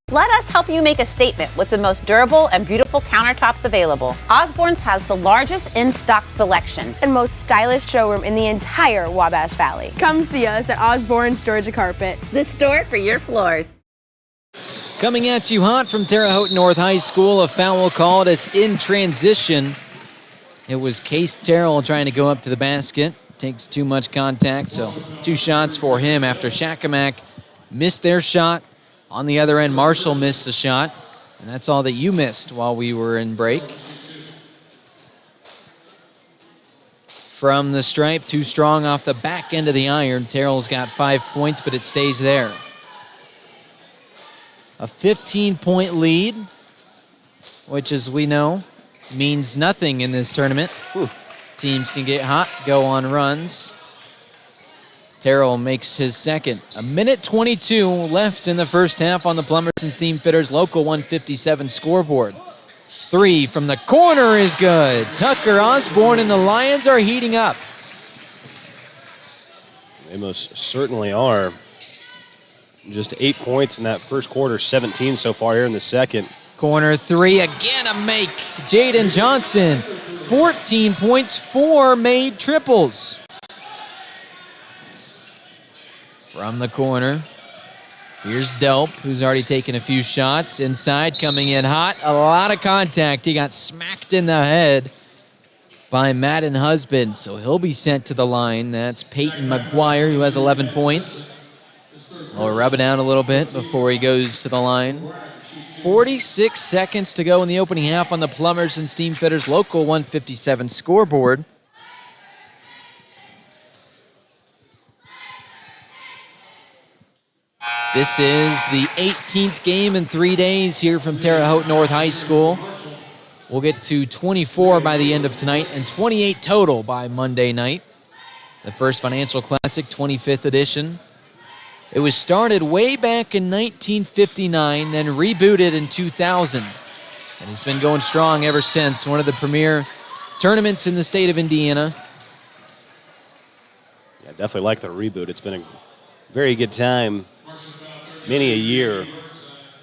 S14: Let us help you make a statement with the most durable and beautiful countertops available. Osborne's has the largest in-stock selection
S13: and most stylish showroom in the entire Wabash Valley. Come see us at Osborne's Georgia Carpet,
S14: the store for your floors.
S1: Coming at you hot from Terre Haute North High School, a foul called as in transition. It was Case Terrell trying to go up to the basket. Takes too much contact, so 2 shots for him after Shakamak missed their shot. On the other end, Marshall missed the shot, and that's all that you missed while we were in break. From the stripe, too strong off the back end of the iron. Terrell's got 5 points, but it stays there. A 15-point lead, which, as we know, means nothing in this tournament. Teams can get hot, go on runs. Terrell makes his second. 1:22 left in the first half on the Plumbers and Steamfitters Local 157 scoreboard. 3 from the corner is good. Tucker Osborne and the Lions are heating up.
S2: They most certainly are. Just 8 points in that first quarter, 17 so far here in the second.
S1: Corner 3, again a make. Jaden Johnson, 14 points, 4 made triples. From the corner, here's Delp, who's already taken a few shots. Inside, coming in hot, a lot of contact. He got smacked in the head by Madden Husband, so he'll be sent to the line. That's Peyton McGuire, who has 11 points. We'll rub it down a little bit before he goes to the line. 46 seconds to go in the opening half on the Plumbers and Steamfitters Local 157 scoreboard. This is the 18th game in 3 days here from Terre Haute North High School. We'll get to 24 by the end of tonight and 28 total by Monday night. The First Financial Classic, 25th edition. It was started way back in 1959, then rebooted in 2000. And it's been going strong ever since. One of the premier tournaments in the state of Indiana.
S2: Yeah, definitely like the reboot. It's been a very good time. Many a year.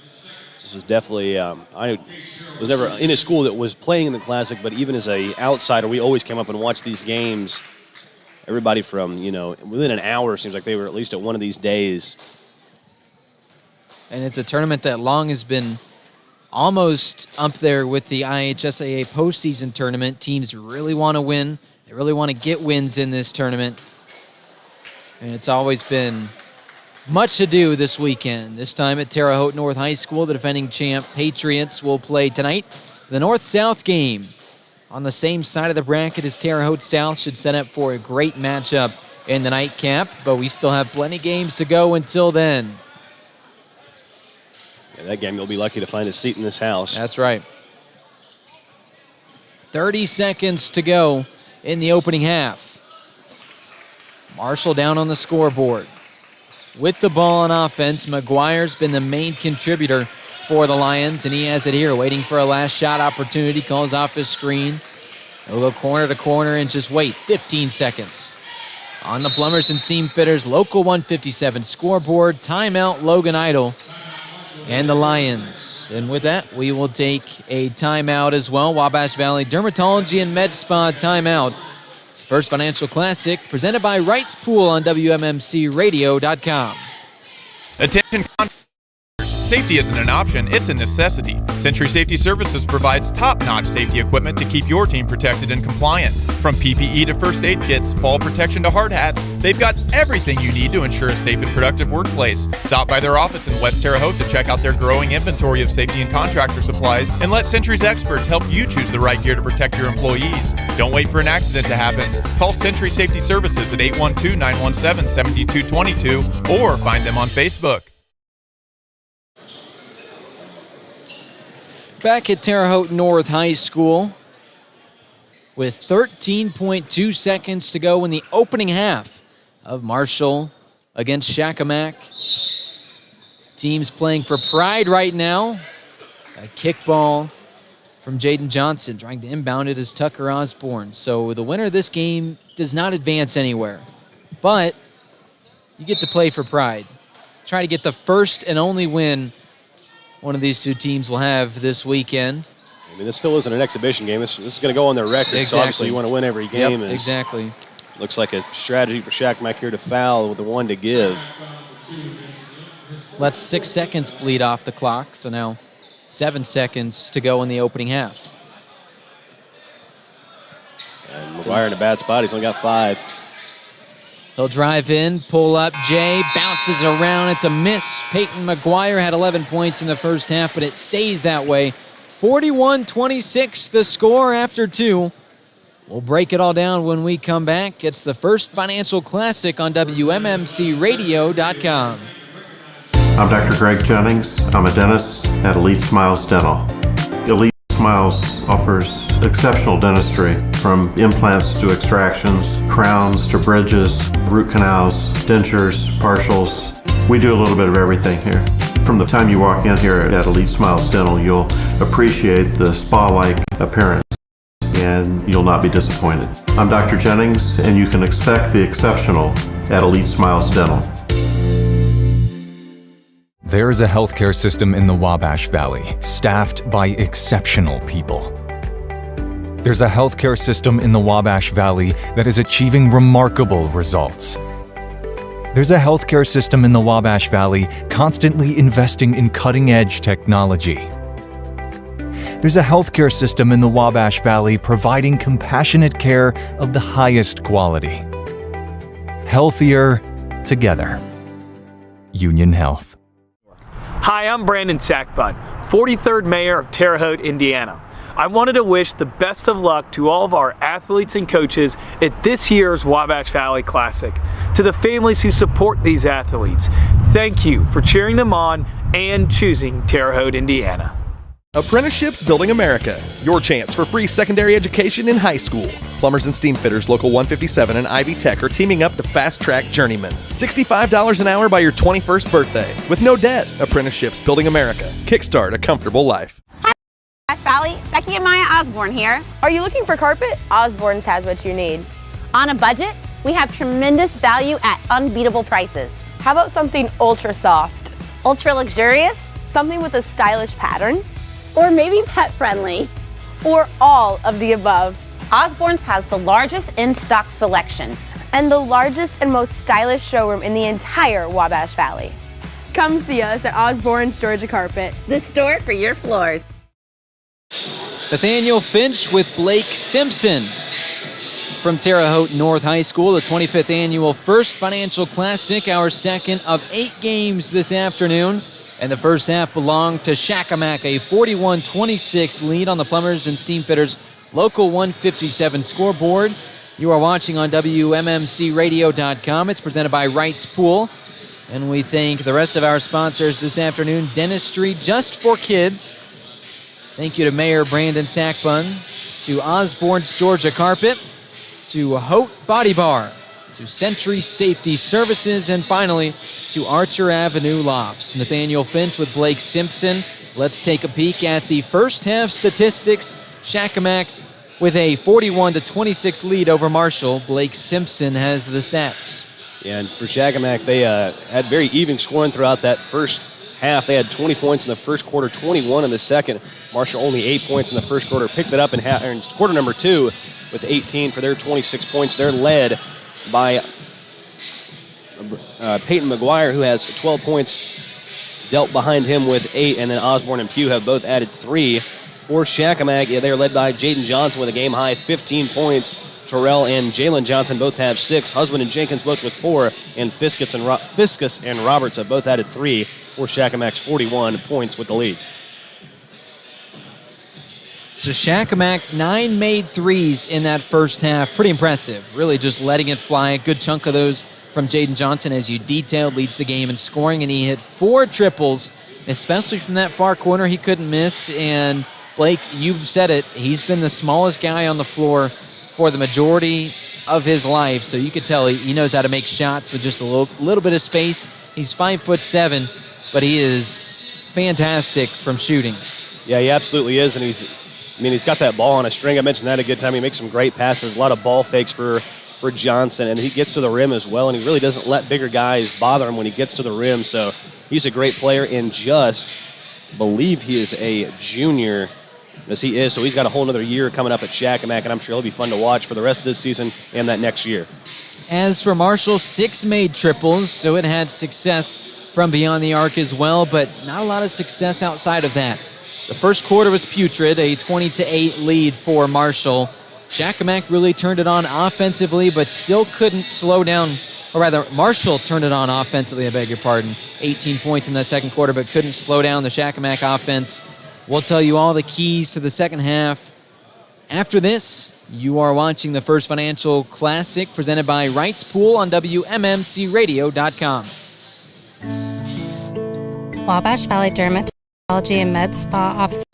S2: This was definitely, I was never in a school that was playing in the Classic, but even as an outsider, we always came up and watched these games. Everybody from, within an hour, seems like they were at least at one of these days.
S1: And it's a tournament that long has been almost up there with the IHSAA postseason tournament. Teams really want to win. They really want to get wins in this tournament. And it's always been much to do this weekend. This time at Terre Haute North High School, the defending champ Patriots will play tonight. The North-South game on the same side of the bracket as Terre Haute South should set up for a great matchup in the nightcap, but we still have plenty of games to go until then.
S2: Yeah, that game you'll be lucky to find a seat in this house.
S1: That's right. 30 seconds to go in the opening half. Marshall down on the scoreboard. With the ball on offense, McGuire's been the main contributor for the Lions, and he has it here, waiting for a last shot opportunity, calls off his screen. He'll go corner to corner and just wait 15 seconds. On the Plumbers and Steamfitters Local 157 scoreboard, timeout Logan Idle and the Lions. And with that, we will take a timeout as well. Wabash Valley Dermatology and Med Spa timeout. It's the First Financial Classic presented by Wright's Pool on WMMCRadio.com.
S15: Attention contractors, safety isn't an option, it's a necessity. Century Safety Services provides top-notch safety equipment to keep your team protected and compliant. From PPE to first aid kits, fall protection to hard hats, they've got everything you need to ensure a safe and productive workplace. Stop by their office in West Terre Haute to check out their growing inventory of safety and contractor supplies, and let Century's experts help you choose the right gear to protect your employees. Don't wait for an accident to happen. Call Century Safety Services at 812-917-7222 or find them on Facebook.
S1: Back at Terre Haute North High School with 13.2 seconds to go in the opening half of Marshall against Shakamak. Teams playing for pride right now. A kickball from Jaden Johnson, trying to inbound it as Tucker Osborne. So the winner of this game does not advance anywhere, but you get to play for pride. Try to get the first and only win one of these two teams will have this weekend.
S2: I mean, this still isn't an exhibition game. This is going to go on their record,
S1: Exactly.
S2: so obviously you want to win every game.
S1: Yep, exactly.
S2: Looks like a strategy for Shakamak here to foul with the one to give.
S1: Let's 6 seconds bleed off the clock, so now 7 seconds to go in the opening half.
S2: And McGuire in a bad spot. He's only got 5.
S1: He'll drive in, pull up, Jay, bounces around. It's a miss. Peyton McGuire had 11 points in the first half, but it stays that way. 41-26 the score after 2. We'll break it all down when we come back. It's the First Financial Classic on WMMCRadio.com.
S17: I'm Dr. Greg Jennings. I'm a dentist at Elite Smiles Dental. Elite Smiles offers exceptional dentistry, from implants to extractions, crowns to bridges, root canals, dentures, partials. We do a little bit of everything here. From the time you walk in here at Elite Smiles Dental, you'll appreciate the spa-like appearance, and you'll not be disappointed. I'm Dr. Jennings, and you can expect the exceptional at Elite Smiles Dental.
S7: There is a healthcare system in the Wabash Valley, staffed by exceptional people. There's a healthcare system in the Wabash Valley that is achieving remarkable results. There's a healthcare system in the Wabash Valley constantly investing in cutting-edge technology. There's a healthcare system in the Wabash Valley providing compassionate care of the highest quality. Healthier together. Union Health.
S6: Hi, I'm Brandon Sackbun, 43rd Mayor of Terre Haute, Indiana. I wanted to wish the best of luck to all of our athletes and coaches at this year's Wabash Valley Classic. To the families who support these athletes, thank you for cheering them on and choosing Terre Haute, Indiana.
S3: Apprenticeships Building America, your chance for free secondary education in high school. Plumbers and Steam Fitters Local 157 and Ivy Tech are teaming up to fast-track journeymen. $65 an hour by your 21st birthday. With no debt. Apprenticeships Building America. Kickstart a comfortable life.
S14: Wabash Valley, Becky and Maya Osborne here.
S13: Are you looking for carpet? Osborne's has what you need.
S14: On a budget, we have tremendous value at unbeatable prices.
S13: How about something ultra soft?
S14: Ultra luxurious?
S13: Something with a stylish pattern? Or maybe pet friendly? Or all of the above?
S14: Osborne's has the largest in-stock selection
S13: and the largest and most stylish showroom in the entire Wabash Valley. Come see us at Osborne's Georgia Carpet,
S14: the store for your floors.
S1: Nathaniel Finch with Blake Simpson from Terre Haute North High School, the 25th annual First Financial Classic, our second of 8 games this afternoon. And the first half belonged to Shakamak, a 41-26 lead on the Plumbers and Steam Fitters Local 157 scoreboard. You are watching on WMMCRadio.com. It's presented by Wright's Pool. And we thank the rest of our sponsors this afternoon, Dentistry Just for Kids. Thank you to Mayor Brandon Sackbun, to Osborne's Georgia Carpet, to Haute Body Bar, to Century Safety Services, and finally to Archer Avenue Lofts. Nathaniel Finch with Blake Simpson. Let's take a peek at the first half statistics. Shakamak with a 41-26 lead over Marshall. Blake Simpson has the stats.
S2: Yeah, and for Shakamak, they had very even scoring throughout that first half. They had 20 points in the first quarter, 21 in the second. Marshall only 8 points in the first quarter. Picked it up in quarter number 2 with 18 for their 26 points. They're led by Peyton McGuire, who has 12 points dealt behind him with 8, and then Osborne and Pugh have both added 3. For Shakamak, they're led by Jaden Johnson with a game-high 15 points. Terrell and Jalen Johnson both have 6. Husband and Jenkins both with 4. And Fiskus and Roberts have both added 3 for Shakamak's 41 points with the lead.
S1: So Shakamak, 9 made threes in that first half. Pretty impressive. Really just letting it fly. A good chunk of those from Jaden Johnson, as you detailed, leads the game in scoring. And he hit 4 triples, especially from that far corner. He couldn't miss. And Blake, you've said it. He's been the smallest guy on the floor for the majority of his life. So you could tell he knows how to make shots with just a little bit of space. He's 5'7", but he is fantastic from shooting.
S2: Yeah, he absolutely is. And he's got that ball on a string. I mentioned that a good time. He makes some great passes, a lot of ball fakes for Johnson, and he gets to the rim as well, and he really doesn't let bigger guys bother him when he gets to the rim. So he's a great player, and believe he is a junior, as he is, so he's got a whole another year coming up at Shakamak, and I'm sure he'll be fun to watch for the rest of this season and that next year.
S1: As for Marshall, 6 made triples, so it had success from beyond the arc as well, but not a lot of success outside of that. The first quarter was putrid, a 20-8 lead for Marshall. Shakamak really turned it on offensively, but still couldn't slow down, or rather, Marshall turned it on offensively, I beg your pardon. 18 points in the second quarter, but couldn't slow down the Shakamak offense. We'll tell you all the keys to the second half. After this, you are watching the First Financial Classic presented by Wrights Pool on WMMCRadio.com.
S8: Wabash Valley Dermatology and Med Spa off South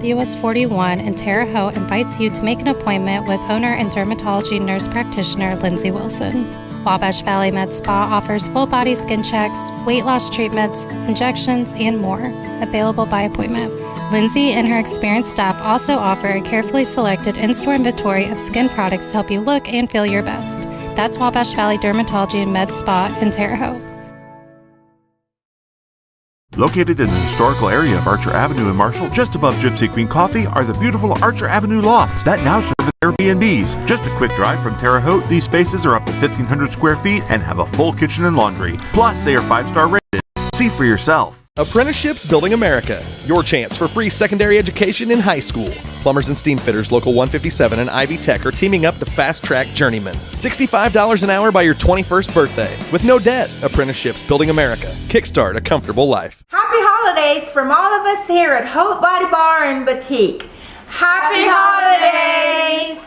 S8: US 41 in Terre Haute invites you to make an appointment with owner and dermatology nurse practitioner Lindsay Wilson. Wabash Valley Med Spa offers full body skin checks, weight loss treatments, injections, and more, available by appointment. Lindsay and her experienced staff also offer a carefully selected in-store inventory of skin products to help you look and feel your best. That's Wabash Valley Dermatology and Med Spa in Terre Haute.
S9: Located in the historical area of Archer Avenue in Marshall, just above Gypsy Queen Coffee, are the beautiful Archer Avenue lofts that now serve as Airbnbs. Just a quick drive from Terre Haute, these spaces are up to 1,500 square feet and have a full kitchen and laundry. Plus, they are 5-star rated. See for yourself.
S3: Apprenticeships Building America, your chance for free secondary education in high school. Plumbers and steam fitters, Local 157 and Ivy Tech are teaming up to fast-track journeymen. $65 an hour by your 21st birthday. With no debt, Apprenticeships Building America. Kickstart a comfortable life.
S4: Happy holidays from all of us here at Hope Body Bar and Boutique. Happy holidays!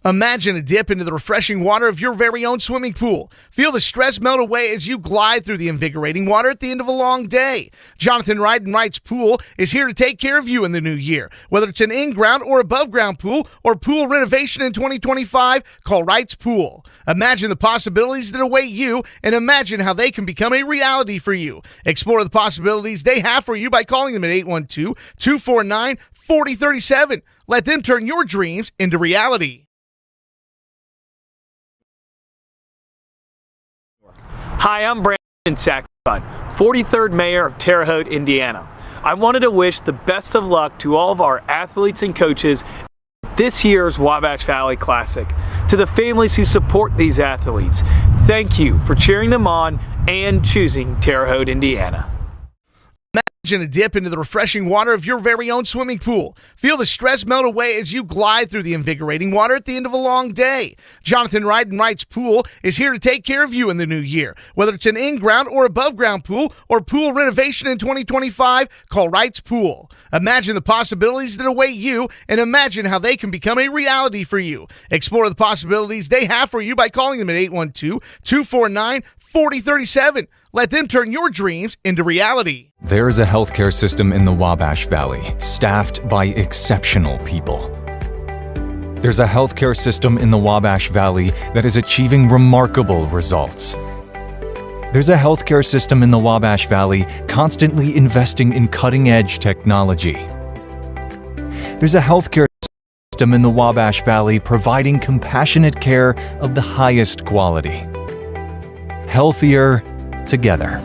S5: Imagine a dip into the refreshing water of your very own swimming pool. Feel the stress melt away as you glide through the invigorating water at the end of a long day. Jonathan Wright and Wright's Pool is here to take care of you in the new year. Whether it's an in-ground or above-ground pool or pool renovation in 2025, call Wright's Pool. Imagine the possibilities that await you and imagine how they can become a reality for you. Explore the possibilities they have for you by calling them at 812-249-4037. Let them turn your dreams into reality.
S6: Hi, I'm Brandon Sackbud, 43rd Mayor of Terre Haute, Indiana. I wanted to wish the best of luck to all of our athletes and coaches at this year's Wabash Valley Classic. To the families who support these athletes, thank you for cheering them on and choosing Terre Haute, Indiana.
S5: Imagine a dip into the refreshing water of your very own swimming pool. Feel the stress melt away as you glide through the invigorating water at the end of a long day. Jonathan Wright and Wright's Pool is here to take care of you in the new year. Whether it's an in-ground or above-ground pool or pool renovation in 2025, call Wright's Pool. Imagine the possibilities that await you and imagine how they can become a reality for you. Explore the possibilities they have for you by calling them at 812-249-4037. Let them turn your dreams into reality.
S7: There is a healthcare system in the Wabash Valley, staffed by exceptional people. There's a healthcare system in the Wabash Valley that is achieving remarkable results. There's a healthcare system in the Wabash Valley constantly investing in cutting-edge technology. There's a healthcare system in the Wabash Valley providing compassionate care of the highest quality. Healthier together.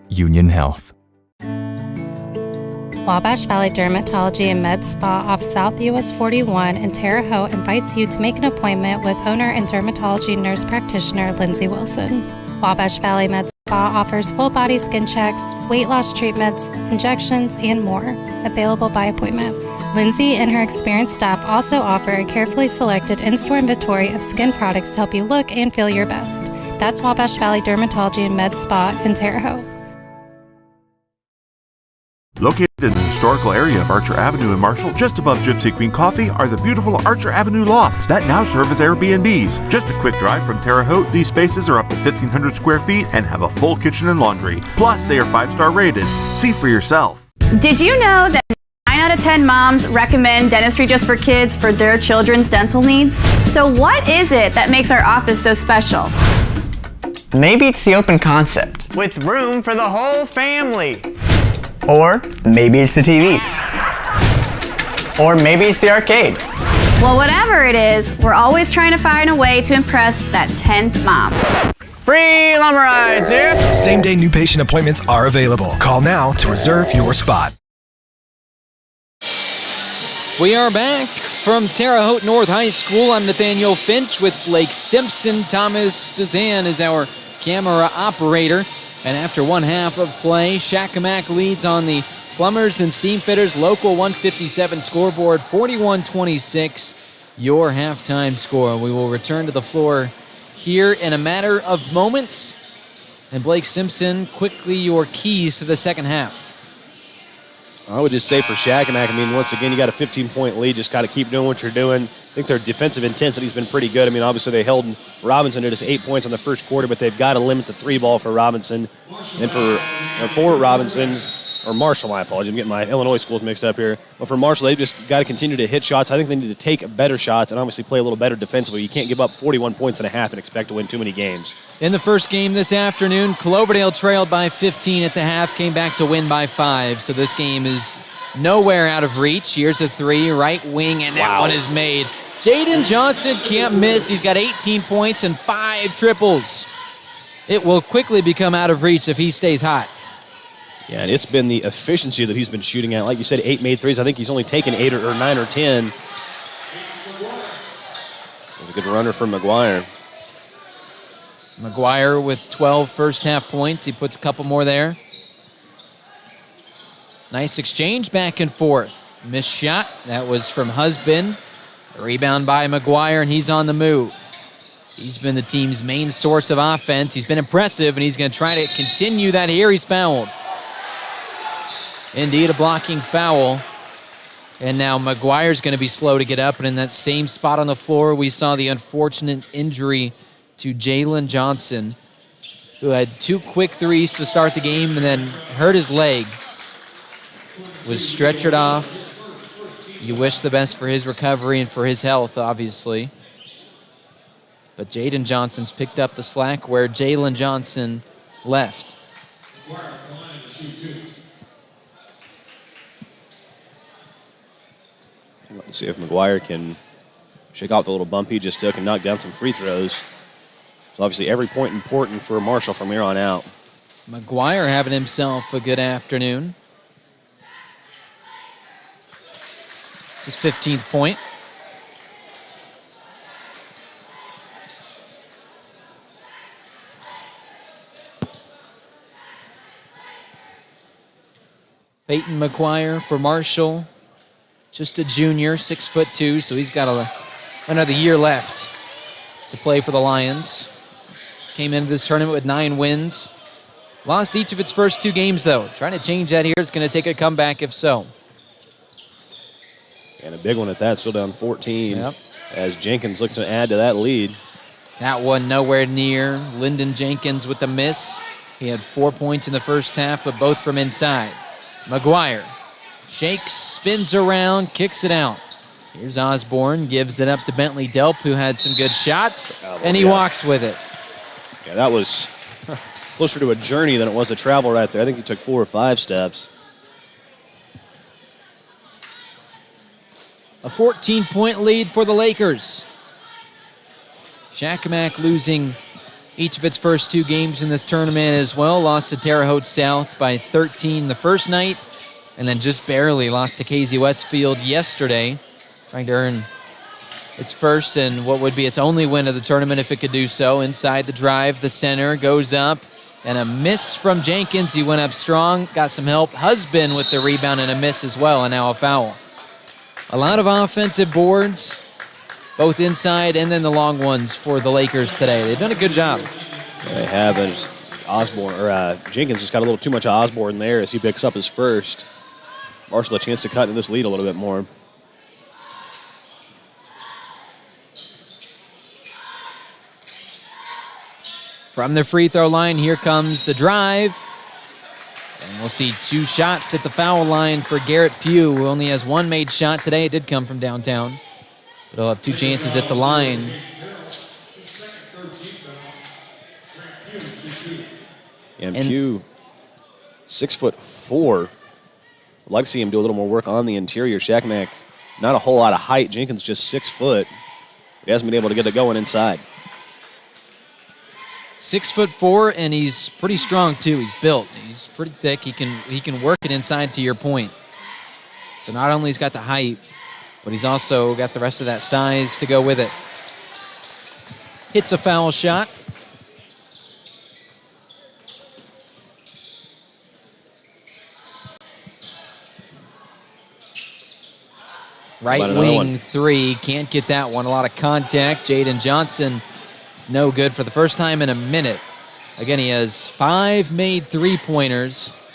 S7: Union Health.
S8: Wabash Valley Dermatology and Med Spa off South US 41 in Terre Haute invites you to make an appointment with owner and dermatology nurse practitioner Lindsay Wilson. Wabash Valley Med Spa offers full body skin checks, weight loss treatments, injections, and more, available by appointment. Lindsay and her experienced staff also offer a carefully selected in-store inventory of skin products to help you look and feel your best. That's Wabash Valley Dermatology and Med Spa in Terre Haute.
S9: Located in the historical area of Archer Avenue in Marshall, just above Gypsy Queen Coffee, are the beautiful Archer Avenue lofts that now serve as Airbnbs. Just a quick drive from Terre Haute, these spaces are up to 1,500 square feet and have a full kitchen and laundry. Plus, they are 5-star rated. See for yourself.
S10: Did you know that 9 out of 10 moms recommend dentistry just for kids for their children's dental needs? So what is it that makes our office so special?
S11: Maybe it's the open concept, with room for the whole family. Or maybe it's the TVs. Or maybe it's the arcade.
S10: Well, whatever it is, we're always trying to find a way to impress that 10th mom.
S11: Free lumber rides here.
S12: Same-day new patient appointments are available. Call now to reserve your spot.
S1: We are back from Terre Haute North High School. I'm Nathaniel Finch with Blake Simpson. Thomas Dezan is our camera operator. And after one half of play, Shakamak leads on the Plumbers and Steamfitters Local 157 scoreboard, 41-26, your halftime score. We will return to the floor here in a matter of moments. And Blake Simpson, quickly your keys to the second half.
S2: I would just say for Shakamak, I mean, once again, you got a 15-point lead. Just got to keep doing what you're doing. I think their defensive intensity's been pretty good. I mean, obviously they held Robinson to just 8 points in the first quarter, but they've got to limit the three ball for Robinson. And for Robinson, or Marshall, my apologies, I'm getting my Illinois schools mixed up here. But for Marshall, they've just got to continue to hit shots. I think they need to take better shots and obviously play a little better defensively. You can't give up 41 points and a half and expect to win too many games.
S1: In the first game this afternoon, Cloverdale trailed by 15 at the half, came back to win by 5. So this game is nowhere out of reach. Here's a three, right wing, and that one is made. Jaden Johnson can't miss. He's got 18 points and 5 triples. It will quickly become out of reach if he stays hot.
S2: Yeah, and it's been the efficiency that he's been shooting at. Like you said, 8 made threes. I think he's only taken 8 or 9 or 10. It was a good runner from McGuire.
S1: McGuire with 12 first half points. He puts a couple more there. Nice exchange back and forth. Missed shot. That was from Husband. Rebound by McGuire, and he's on the move. He's been the team's main source of offense. He's been impressive, and he's going to try to continue that here. He's fouled. Indeed, a blocking foul. And now McGuire's going to be slow to get up, and in that same spot on the floor, we saw the unfortunate injury to Jalen Johnson, who had 2 quick threes to start the game and then hurt his leg. Was stretchered off. You wish the best for his recovery and for his health, obviously. But Jaden Johnson's picked up the slack where Jalen Johnson left.
S2: Let's see if McGuire can shake off the little bump he just took and knock down some free throws. So obviously every point important for Marshall from here on out.
S1: McGuire having himself a good afternoon. It's his 15th point. Peyton McGuire for Marshall. Just a junior, 6'2", so he's got another year left to play for the Lions. Came into this tournament with 9 wins. Lost each of its first 2 games, though. Trying to change that here. It's going to take a comeback if so.
S2: And a big one at that, still down 14. As Jenkins looks to add to that lead.
S1: That one nowhere near. Lyndon Jenkins with the miss. He had 4 points in the first half, but both from inside. McGuire shakes, spins around, kicks it out. Here's Osborne, gives it up to Bentley Delp, who had some good shots, and he walks with it.
S2: Yeah, that was closer to a journey than it was a travel right there. I think he took 4 or 5 steps.
S1: A 14-point lead for the Lakers. Shakamak losing each of its first 2 games in this tournament as well. Lost to Terre Haute South by 13 the first night, and then just barely lost to Casey Westfield yesterday, trying to earn its first and what would be its only win of the tournament if it could do so. Inside the drive, the center goes up, and a miss from Jenkins. He went up strong, got some help. Husband with the rebound and a miss as well, and now a foul. A lot of offensive boards, both inside and then the long ones for the Lakers today. They've done a good job.
S2: They have. Jenkins just got a little too much of Osborne there as he picks up his first. Marshall a chance to cut into this lead a little bit more.
S1: From the free throw line, here comes the drive. And we'll see 2 shots at the foul line for Garrett Pugh, who only has 1 made shot today. It did come from downtown. But he'll have 2 chances at the line.
S2: And Pugh, 6'4". I'd like to see him do a little more work on the interior. Shakamak, not a whole lot of height. Jenkins just 6 foot. He hasn't been able to get it going inside.
S1: 6'4", and he's pretty strong too. He's built. He's pretty thick. He can work it inside, to your point. So not only he's got the height, but he's also got the rest of that size to go with it. Hits a foul shot. Right wing 3, can't get that one. A lot of contact. Jaden Johnson, no good for the first time in a minute. Again, he has 5 made 3-pointers,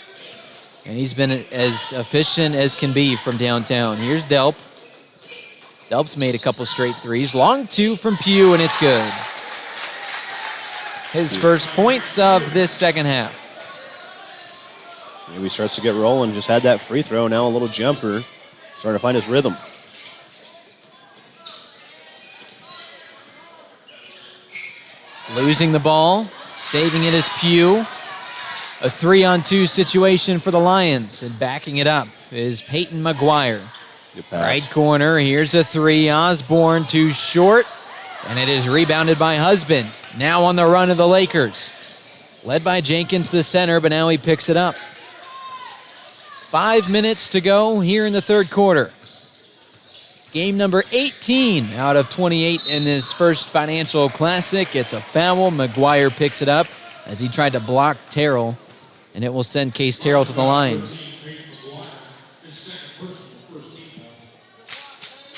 S1: and he's been as efficient as can be from downtown. Here's Delp. Delp's made a couple straight threes. Long 2 from Pugh, and it's good. His first points of this second half.
S2: Maybe starts to get rolling. Just had that free throw. Now a little jumper. Starting to find his rhythm.
S1: Losing the ball, saving it is Pugh. A 3-on-2 situation for the Lions, and backing it up is Peyton McGuire. Right corner, here's a 3. Osborne too short, and it is rebounded by Husband. Now on the run of the Lakers. Led by Jenkins, the center, but now he picks it up. 5 minutes to go here in the third quarter. Game number 18 out of 28 in this first Financial Classic. It's a foul. McGuire picks it up as he tried to block Terrell, and it will send Case Terrell to the line.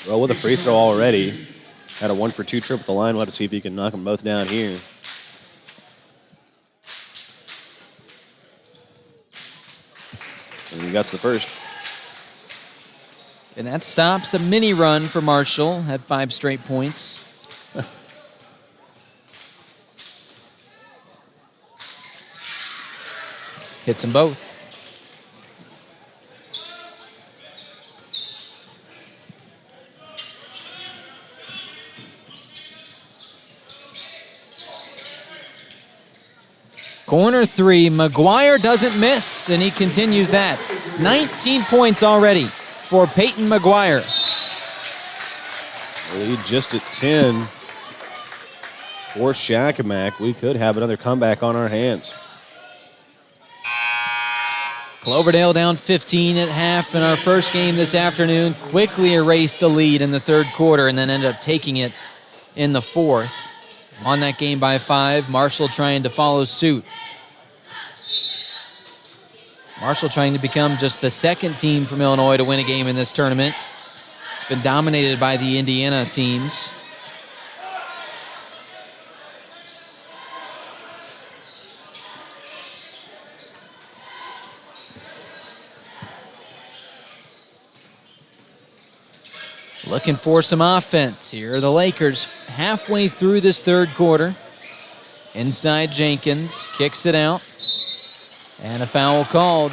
S2: Well, with a free throw already. Had a 1-for-2 trip at the line. We'll have to see if he can knock them both down here. And he got the first.
S1: And that stops a mini run for Marshall. Had 5 straight points. Hits them both. Corner 3, McGuire doesn't miss, and he continues that. 19 points already for Peyton McGuire.
S2: Lead just at 10 for Shakamak. We could have another comeback on our hands.
S1: Cloverdale down 15 at half in our first game this afternoon. Quickly erased the lead in the third quarter and then ended up taking it in the fourth. On that game by 5, Marshall trying to follow suit. Marshall trying to become just the second team from Illinois to win a game in this tournament. It's been dominated by the Indiana teams. Looking for some offense. Here are the Lakers halfway through this third quarter. Inside Jenkins, kicks it out. And a foul called.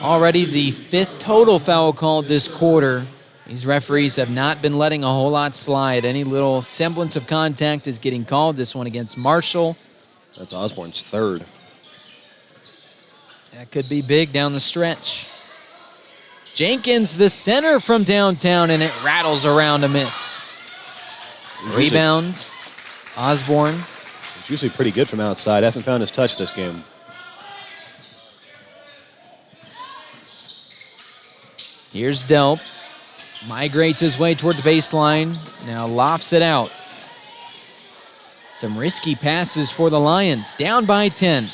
S1: Already the 5th total foul called this quarter. These referees have not been letting a whole lot slide. Any little semblance of contact is getting called. This one against Marshall.
S2: That's Osborne's 3rd.
S1: That could be big down the stretch. Jenkins, the center from downtown, and it rattles around a miss. Rebound, Osborne.
S2: He's usually pretty good from outside. Hasn't found his touch this game.
S1: Here's Delp. migrates his way toward the baseline. Now lofts it out. Some risky passes for the Lions. Down by 10.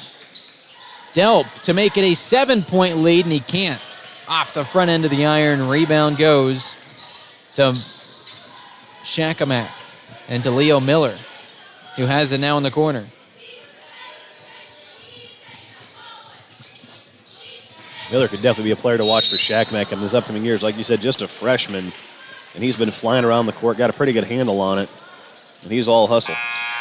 S1: Delp to make it a 7-point lead, and he can't. Off the front end of the iron. Rebound goes to Shakamak and to Leo Miller, who has it now in the corner.
S2: Miller could definitely be a player to watch for Shakamak in his upcoming years. Like you said, just a freshman, and he's been flying around the court, got a pretty good handle on it, and he's all hustle.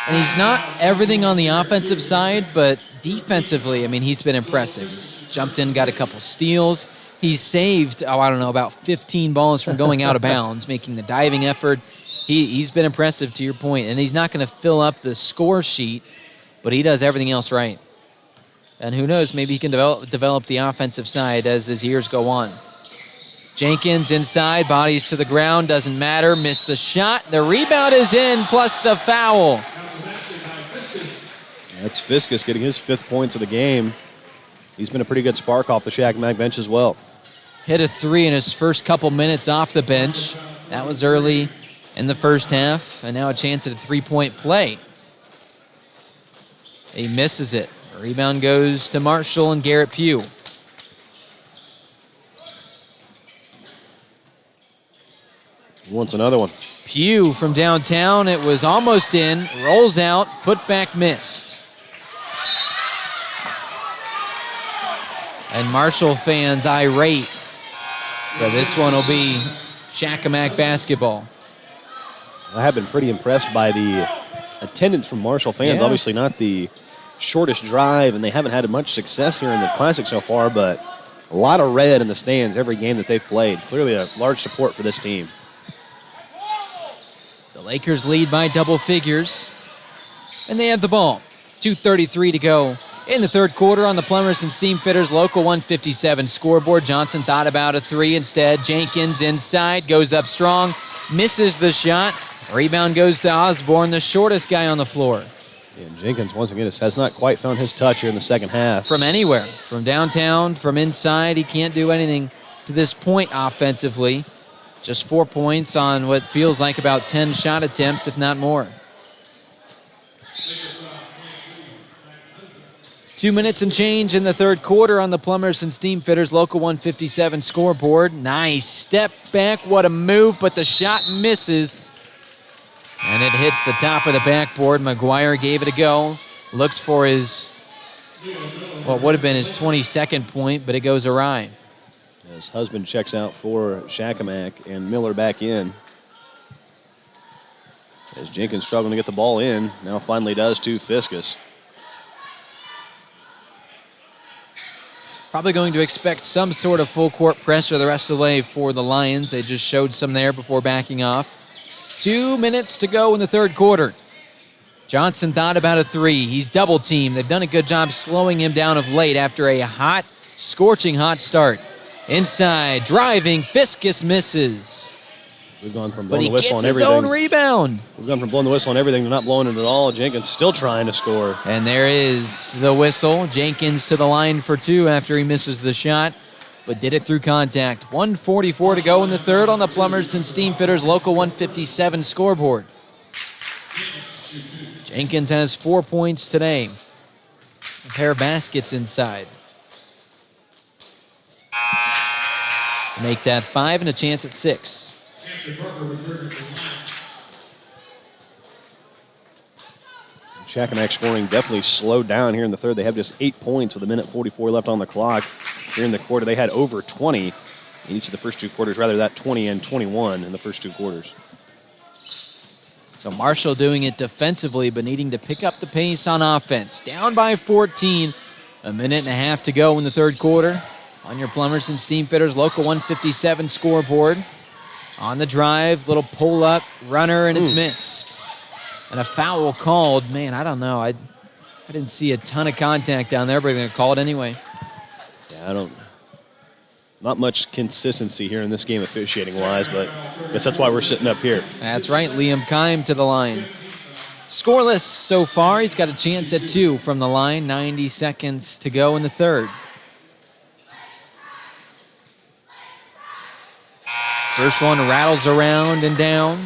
S1: And he's not everything on the offensive side, but defensively, I mean, he's been impressive. He's jumped in, got a couple steals. He's saved, about 15 balls from going out of bounds, making the diving effort. He's been impressive, to your point, and he's not going to fill up the score sheet, but he does everything else right. And who knows, maybe he can develop the offensive side as his years go on. Jenkins inside, bodies to the ground, doesn't matter, missed the shot. The rebound is in, plus the foul.
S2: That's Fiskus getting his 5th points of the game. He's been a pretty good spark off the Shakamak bench as well.
S1: Hit a 3 in his first couple minutes off the bench. That was early in the first half, and now a chance at a 3-point play. He misses it. Rebound goes to Marshall and Garrett Pugh.
S2: He wants another one.
S1: Pugh from downtown. It was almost in. Rolls out. Put back missed. And Marshall fans irate. But this one will be Shakamak basketball.
S2: I have been pretty impressed by the attendance from Marshall fans.
S1: Yeah.
S2: Obviously not the shortest drive, and they haven't had much success here in the Classic so far, but a lot of red in the stands every game that they've played. Clearly a large support for this team.
S1: The Lakers lead by double figures, and they have the ball. 2:33 to go in the third quarter on the Plumbers and Steamfitters Local 157 scoreboard. Johnson thought about a 3 instead. Jenkins inside, goes up strong, misses the shot. Rebound goes to Osborne, the shortest guy on the floor.
S2: And Jenkins, once again, has not quite found his touch here in the second half.
S1: From anywhere, from downtown, from inside, he can't do anything to this point offensively. Just 4 points on what feels like about 10 shot attempts, if not more. 2 minutes and change in the third quarter on the Plumbers and Steamfitters Local 157 scoreboard. Nice step back, what a move, but the shot misses. And it hits the top of the backboard. McGuire gave it a go. Looked for his, what would have been his 22nd point, but it goes awry.
S2: His husband checks out for Shakamak, and Miller back in. As Jenkins struggling to get the ball in, now finally does to Fiskus.
S1: Probably going to expect some sort of full court pressure the rest of the way for the Lions. They just showed some there before backing off. 2 minutes to go in the third quarter. Johnson thought about a 3. He's double teamed. They've done a good job slowing him down of late after a hot, scorching hot start. Inside, driving, Fiskus misses.
S2: We've gone from blowing the whistle on everything.
S1: But he gets his own rebound.
S2: We've gone from blowing the whistle on everything to not blowing it at all. Jenkins still trying to score.
S1: And there is the whistle. Jenkins to the line for 2 after he misses the shot, but did it through contact. 1:44 to go in the third on the Plumbers and Steamfitters Local 157 scoreboard. Jenkins has 4 points today. A pair of baskets inside. Make that 5 and a chance at 6.
S2: Shakamak scoring definitely slowed down here in the third. They have just 8 points with 1:44 left on the clock. Here in the quarter, they had over 20 in each of the first 2 quarters, rather that 20 and 21 in the first 2 quarters.
S1: So Marshall doing it defensively, but needing to pick up the pace on offense. Down by 14, a minute and a half to go in the third quarter. On your Plumbers and Steamfitters Local 157 scoreboard. On the drive, little pull-up runner, and it's missed. And a foul called. Man, I don't know. I didn't see a ton of contact down there, but they're going to call it anyway.
S2: Yeah, not much consistency here in this game officiating-wise, but I guess that's why we're sitting up here.
S1: That's right, Liam Keim to the line. Scoreless so far. He's got a chance at 2 from the line. 90 seconds to go in the third. First one rattles around and down.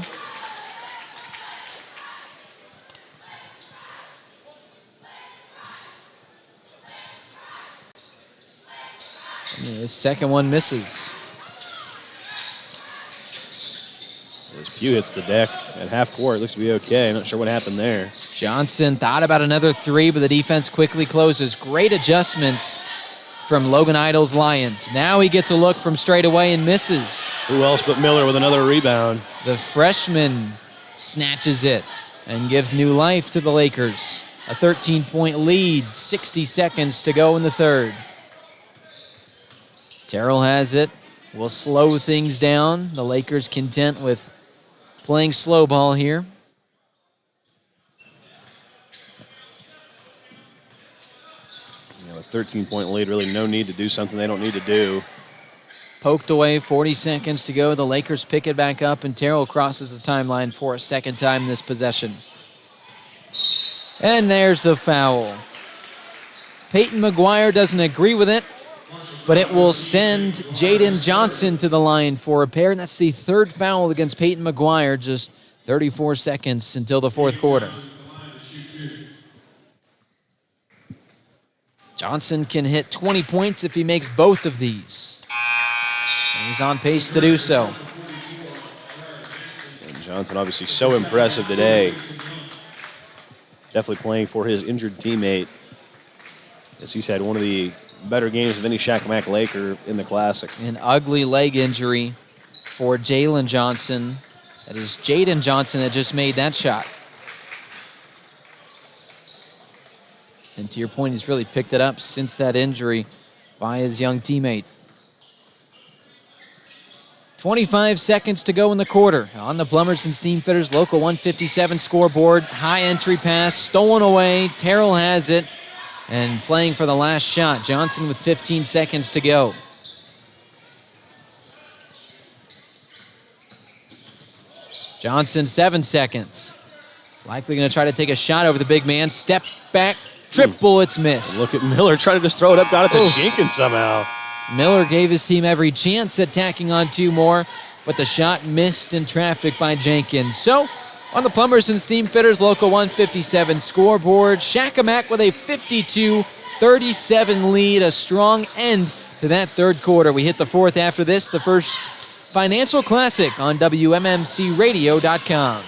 S1: And the second one misses.
S2: As Pugh hits the deck at half court, looks to be okay. I'm not sure what happened there.
S1: Johnson thought about another three, but the defense quickly closes. Great adjustments from Logan Idle's Lions. Now he gets a look from straight away and misses.
S2: Who else but Miller with another rebound?
S1: The freshman snatches it and gives new life to the Lakers. A 13-point lead, 60 seconds to go in the third. Terrell has it, will slow things down. The Lakers content with playing slow ball here.
S2: You know, a 13-point lead, really no need to do something they don't need to do.
S1: Poked away, 40 seconds to go. The Lakers pick it back up, and Terrell crosses the timeline for a second time this possession. And there's the foul. Peyton McGuire doesn't agree with it, but it will send Jaden Johnson to the line for repair, and that's the third foul against Peyton McGuire, just 34 seconds until the fourth quarter. Johnson can hit 20 points if he makes both of these. And he's on pace to do so.
S2: And Johnson obviously so impressive today. Definitely playing for his injured teammate, as he's had one of the better games of any Shakamak Laker in the Classic.
S1: An ugly leg injury for Jalen Johnson. That is Jaden Johnson that just made that shot. And to your point, he's really picked it up since that injury by his young teammate. 25 seconds to go in the quarter. On the Plumbers and Steamfitters Local 157 scoreboard. High entry pass, stolen away. Terrell has it. And playing for the last shot, Johnson with 15 seconds to go. Johnson, 7 seconds. Likely going to try to take a shot over the big man. Step back, triple, it's missed.
S2: Look at Miller, try to just throw it up, got it to Jenkins somehow.
S1: Miller gave his team every chance at tacking on two more, but the shot missed in traffic by Jenkins. So, on the Plumbers and Steamfitters Local 157 scoreboard, Shakamak with a 52-37 lead, a strong end to that third quarter. We hit the fourth after this, the first Financial Classic on WMMCRadio.com.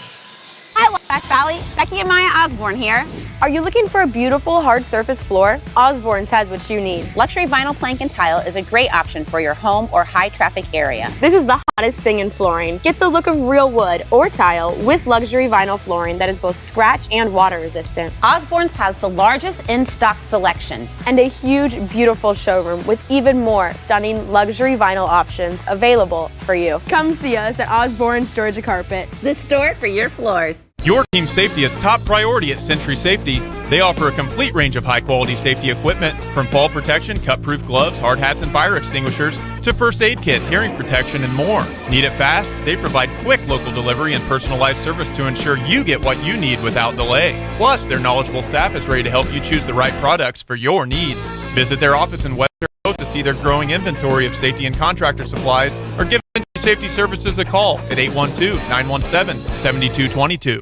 S13: Hi, Wabash Valley. Becky and Maya Osborne here. Are you looking for a beautiful hard surface floor? Osborne's has what you need.
S14: Luxury vinyl plank and tile is a great option for your home or high traffic area.
S13: This is the hottest thing in flooring. Get the look of real wood or tile with luxury vinyl flooring that is both scratch and water resistant.
S14: Osborne's has the largest in-stock selection
S13: and a huge, beautiful showroom with even more stunning luxury vinyl options available for you. Come see us at Osborne's Georgia Carpet,
S14: the store for your floors.
S15: Your team's safety is top priority at Century Safety. They offer a complete range of high-quality safety equipment, from fall protection, cut-proof gloves, hard hats, and fire extinguishers, to first aid kits, hearing protection, and more. Need it fast? They provide quick local delivery and personalized service to ensure you get what you need without delay. Plus, their knowledgeable staff is ready to help you choose the right products for your needs. Visit their office in West Terre Haute to see their growing inventory of safety and contractor supplies, or give Century Safety Services a call at 812-917-7222.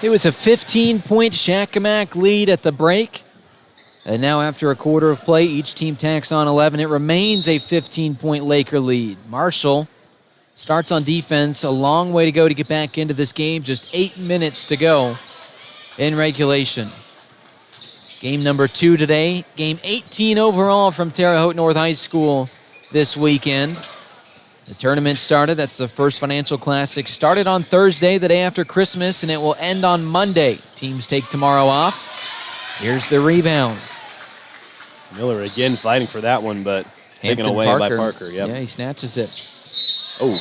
S1: It was a 15-point Shakamak lead at the break. And now after a quarter of play, each team tacks on 11. It remains a 15-point Laker lead. Marshall starts on defense. A long way to go to get back into this game. Just 8 minutes to go in regulation. Game number 2 today. Game 18 overall from Terre Haute North High School this weekend. The tournament started, that's the first Financial Classic, started on Thursday, the day after Christmas, and it will end on Monday. Teams take tomorrow off. Here's the rebound.
S2: Miller again fighting for that one, but taken away by Parker. Yep.
S1: Yeah, he snatches it.
S2: Oh.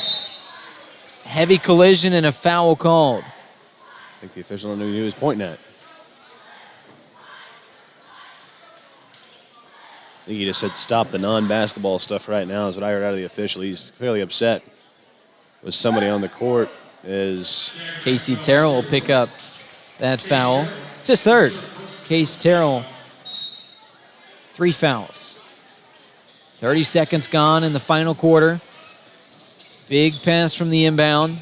S1: Heavy collision and a foul called.
S2: I think the official knew he was pointing at. I think he just said stop the non-basketball stuff right now is what I heard out of the official. He's clearly upset with somebody on the court. As
S1: Casey Terrell will pick up that foul. It's his third. Case Terrell, 3 fouls. 30 seconds gone in the final quarter. Big pass from the inbound.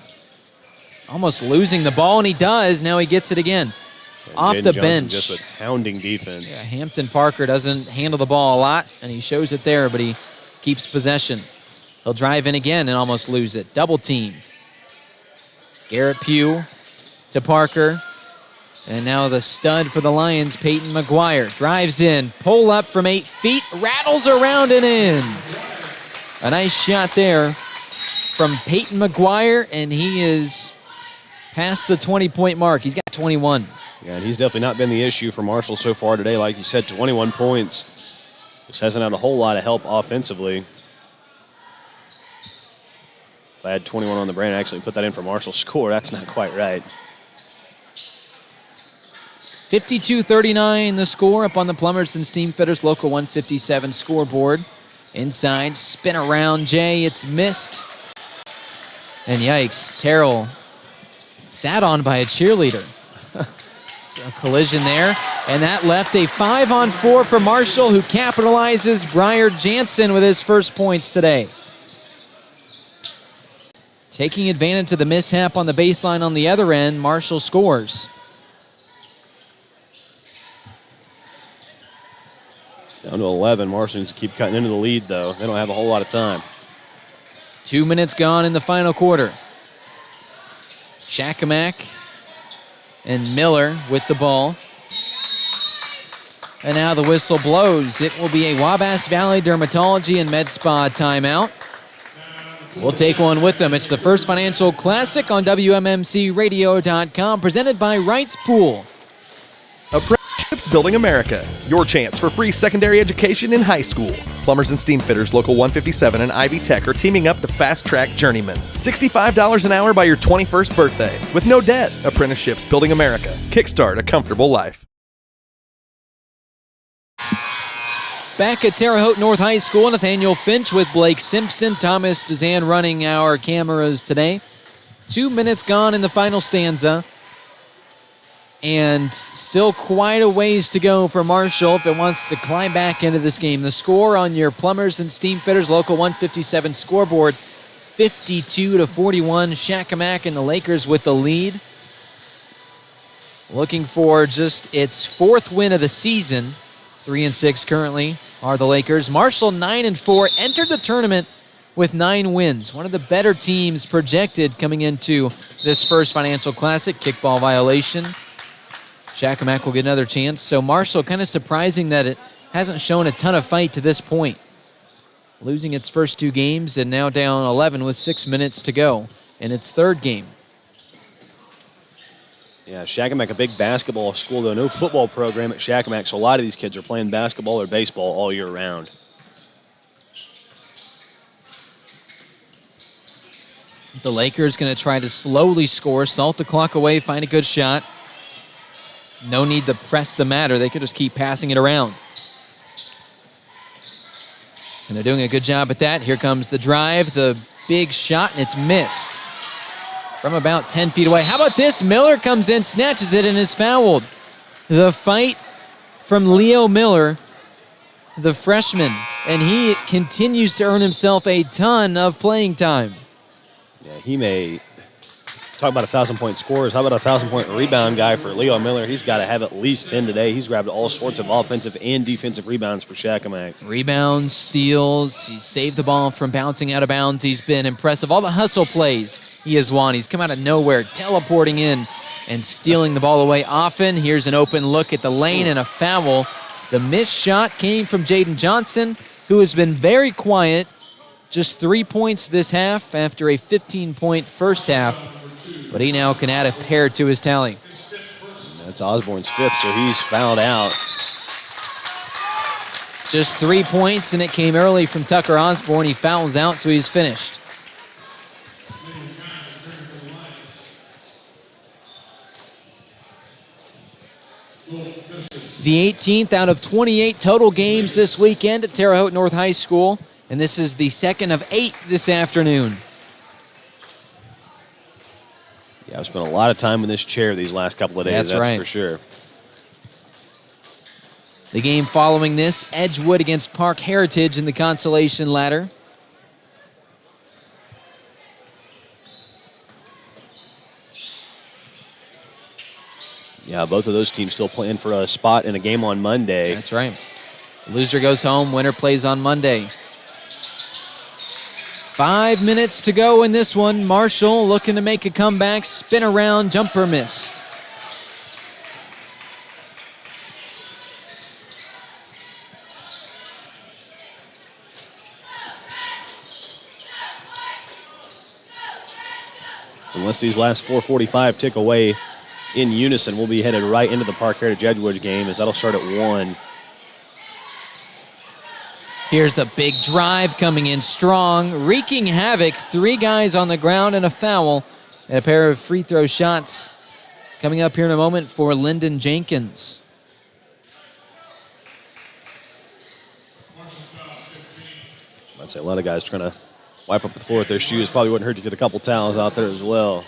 S1: Almost losing the ball, and he does. Now he gets it again. Off
S2: Jaden
S1: the
S2: Johnson
S1: bench.
S2: just with hounding defense.
S1: Yeah, Hampton Parker doesn't handle the ball a lot, and he shows it there, but he keeps possession. He'll drive in again and almost lose it. Double teamed. Garrett Pugh to Parker. And now the stud for the Lions, Peyton McGuire, drives in, pull up from 8 feet, rattles around and in. A nice shot there from Peyton McGuire, and he is past the 20-point mark. He's got 21.
S2: Yeah, and he's definitely not been the issue for Marshall so far today. Like you said, 21 points. Just hasn't had a whole lot of help offensively. If I had 21 on the brain, I actually put that in for Marshall's score. That's not quite right.
S1: 52-39 the score up on the Plumbers and Steamfitters Local 157 scoreboard. Inside, spin around Jay, it's missed. And yikes, Terrell sat on by a cheerleader. A collision there, and that left a 5-on-4 for Marshall, who capitalizes. Briar Jansen with his first points today. Taking advantage of the mishap on the baseline on the other end, Marshall scores.
S2: Down to 11. Marshall needs to keep cutting into the lead, though. They don't have a whole lot of time.
S1: 2 minutes gone in the final quarter. Shakamak and Miller with the ball. And now the whistle blows. It will be a Wabash Valley Dermatology and Med Spa timeout. We'll take one with them. It's the First Financial Classic on WMMCRadio.com, presented by Wright's Pool.
S3: Apprenticeships Building America, your chance for free secondary education in high school. Plumbers and Steamfitters Local 157 and Ivy Tech are teaming up to fast-track journeyman. $65 an hour by your 21st birthday. With no debt. Apprenticeships Building America. Kickstart a comfortable life.
S1: Back at Terre Haute North High School, Nathaniel Finch with Blake Simpson. Thomas Dezan running our cameras today. 2 minutes gone in the final stanza. And still quite a ways to go for Marshall if it wants to climb back into this game. The score on your Plumbers and Steamfitters Local 157 scoreboard, 52-41. Shakamak and the Lakers with the lead. Looking for just its 4th win of the season. 3-6 currently are the Lakers. Marshall 9-4 entered the tournament with 9 wins. One of the better teams projected coming into this First Financial Classic. Kickball violation. Shakamak will get another chance. So Marshall, kind of surprising that it hasn't shown a ton of fight to this point. Losing its first 2 games and now down 11 with 6 minutes to go in its 3rd game.
S2: Yeah, Shakamak, a big basketball school, though. No football program at Shakamak, so a lot of these kids are playing basketball or baseball all year round.
S1: The Lakers going to try to slowly score, salt the clock away, find a good shot. No need to press the matter. They could just keep passing it around. And they're doing a good job at that. Here comes the drive, the big shot, and it's missed from about 10 feet away. How about this? Miller comes in, snatches it, and is fouled. The fight from Leo Miller, the freshman, and he continues to earn himself a ton of playing time.
S2: Yeah, he may talk about 1,000-point scorers. How about a 1,000-point rebound guy for Leo Miller? He's got to have at least 10 today. He's grabbed all sorts of offensive and defensive rebounds for Shakamak.
S1: Rebounds, steals. He saved the ball from bouncing out of bounds. He's been impressive. All the hustle plays he has won. He's come out of nowhere, teleporting in and stealing the ball away often. Here's an open look at the lane and a foul. The missed shot came from Jaden Johnson, who has been very quiet. Just 3 points this half after a 15-point first half. But he now can add a pair to his tally.
S2: That's Osborne's 5th, so he's fouled out.
S1: Just 3 points, and it came early from Tucker Osborne. He fouls out, so he's finished. The 18th out of 28 total games this weekend at Terre Haute North High School, and this is the 2nd of 8 this afternoon.
S2: Yeah, I've spent a lot of time in this chair these last couple of days, that's
S1: right.
S2: for sure.
S1: The game following this, Edgewood against Park Heritage in the consolation ladder.
S2: Yeah, both of those teams still playing for a spot in a game on Monday.
S1: That's right. Loser goes home, winner plays on Monday. 5 minutes to go in this one. Marshall looking to make a comeback, spin around, jumper missed.
S2: Unless these last 4:45 tick away in unison, we'll be headed right into the Park Heritage Edgewood game, as that'll start at 1.
S1: Here's the big drive coming in strong, wreaking havoc. 3 guys on the ground and a foul. And a pair of free throw shots coming up here in a moment for Lyndon Jenkins.
S2: I'd say a lot of guys trying to wipe up the floor with their shoes. Probably wouldn't hurt to get a couple towels out there as well.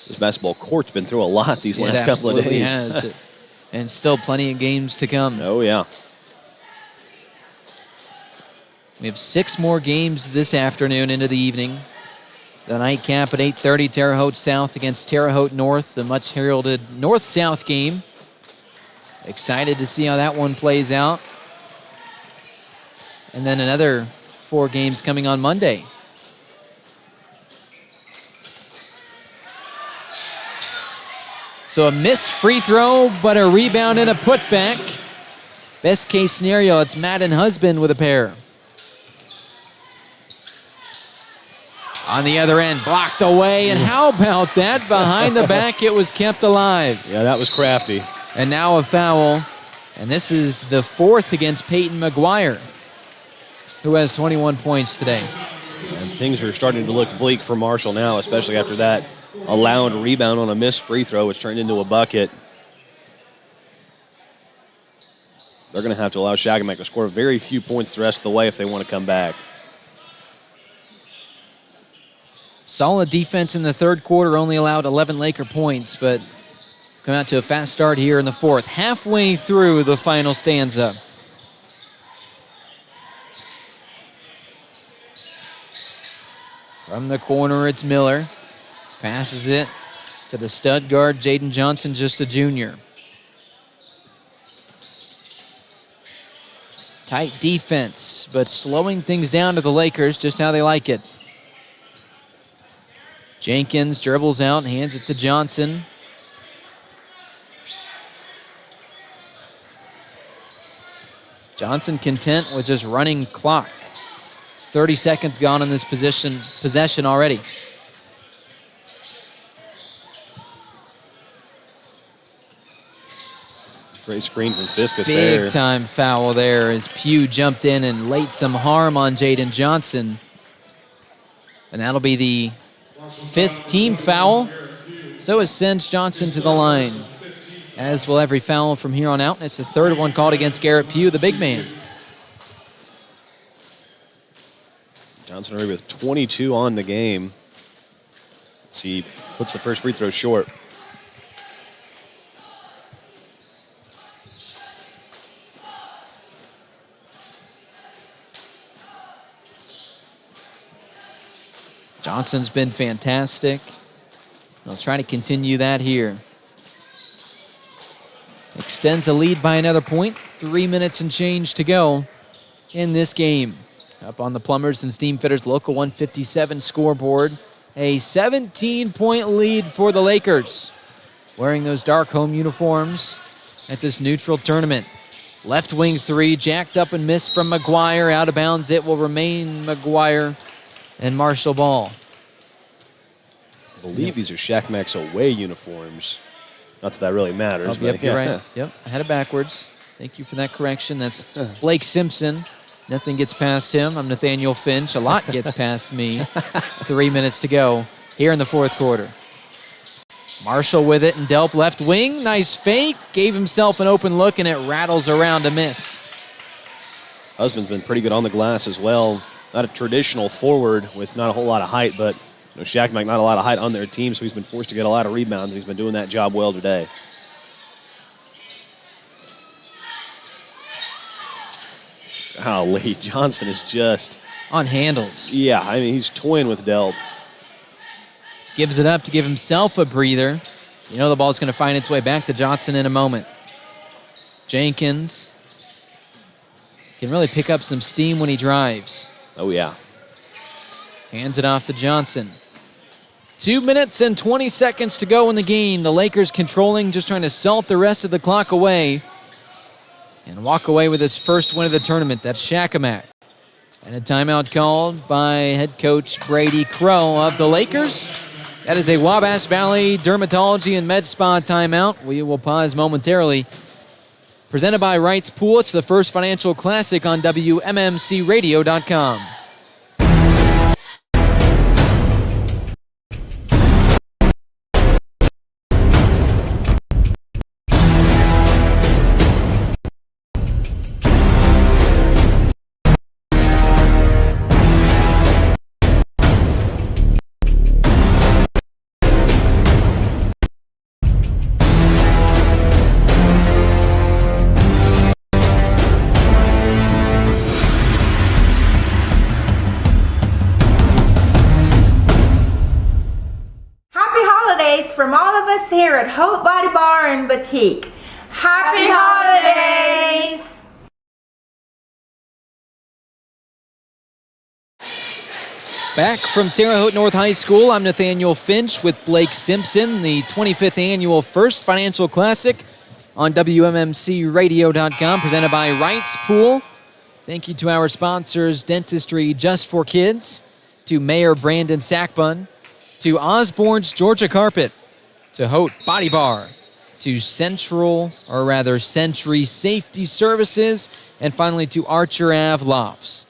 S2: This basketball court's been through a lot these last couple of days.
S1: Has. And still plenty of games to come.
S2: Oh, yeah.
S1: We have 6 more games this afternoon into the evening. The nightcap at 8:30, Terre Haute South against Terre Haute North, the much heralded North-South game. Excited to see how that one plays out. And then another 4 games coming on Monday. So a missed free throw, but a rebound and a putback. Best case scenario, it's Madden Husband with a pair. On the other end, blocked away, and how about that? Behind the back, it was kept alive.
S2: Yeah, that was crafty.
S1: And now a foul, and this is the 4th against Peyton McGuire, who has 21 points today.
S2: And things are starting to look bleak for Marshall now, especially after that allowed rebound on a missed free throw, which turned into a bucket. They're going to have to allow Shakamak to score very few points the rest of the way if they want to come back.
S1: Solid defense in the third quarter, only allowed 11 Laker points, but come out to a fast start here in the 4th. Halfway through the final stanza. From the corner, it's Miller. Passes it to the stud guard, Jaden Johnson, just a junior. Tight defense, but slowing things down to the Lakers, just how they like it. Jenkins dribbles out and hands it to Johnson. Johnson content with just running clock. It's 30 seconds gone in this possession already.
S2: Great screen from Fiskus there.
S1: Big time foul there as Pugh jumped in and laid some harm on Jaden Johnson. And that'll be the 5th team foul. So it sends Johnson to the line, as will every foul from here on out. And it's the 3rd one called against Garrett Pugh, the big man.
S2: Johnson already with 22 on the game. So he puts the first free throw short.
S1: Johnson's been fantastic. They'll try to continue that here. Extends the lead by another point. 3 minutes and change to go in this game. Up on the Plumbers and Steam Fitters Local 157 scoreboard. A 17-point lead for the Lakers, wearing those dark home uniforms at this neutral tournament. Left wing 3, jacked up and missed from McGuire. Out of bounds, it will remain McGuire and Marshall ball.
S2: I believe these are Shakamak's away uniforms. Not that that really matters.
S1: Yep, you're right. Yep, I had it backwards. Thank you for that correction. That's Blake Simpson. Nothing gets past him. I'm Nathaniel Finch. A lot gets past me. 3 minutes to go here in the 4th quarter. Marshall with it, and Delp left wing. Nice fake. Gave himself an open look, and it rattles around a miss.
S2: Husband's been pretty good on the glass as well. not a traditional forward with not a whole lot of height, but Shakamak not a lot of height on their team, so he's been forced to get a lot of rebounds. He's been doing that job well today. Golly, Johnson is just
S1: on handles.
S2: Yeah, I mean, he's toying with Delp.
S1: Gives it up to give himself a breather. You know the ball's going to find its way back to Johnson in a moment. Jenkins can really pick up some steam when he drives.
S2: Oh, yeah.
S1: Hands it off to Johnson. 2 minutes and 20 seconds to go in the game. The Lakers controlling, just trying to salt the rest of the clock away and walk away with his first win of the tournament. That's Shakamak. And a timeout called by head coach Brady Crow of the Lakers. That is a Wabash Valley Dermatology and Med Spa timeout. We will pause momentarily. Presented by Wright's Pool. It's the First Financial Classic on WMMCRadio.com.
S4: From all of us here at Hope Body Bar and Boutique. Happy holidays!
S1: Back from Terre Haute North High School, I'm Nathaniel Finch with Blake Simpson, the 25th annual First Financial Classic on WMMCRadio.com, presented by Wright's Pool. Thank you to our sponsors, Dentistry Just for Kids, to Mayor Brandon Sackbun, to Osborne's Georgia Carpet, to Haute Body Bar, to Century Safety Services, and finally to Archer Ave Lofts.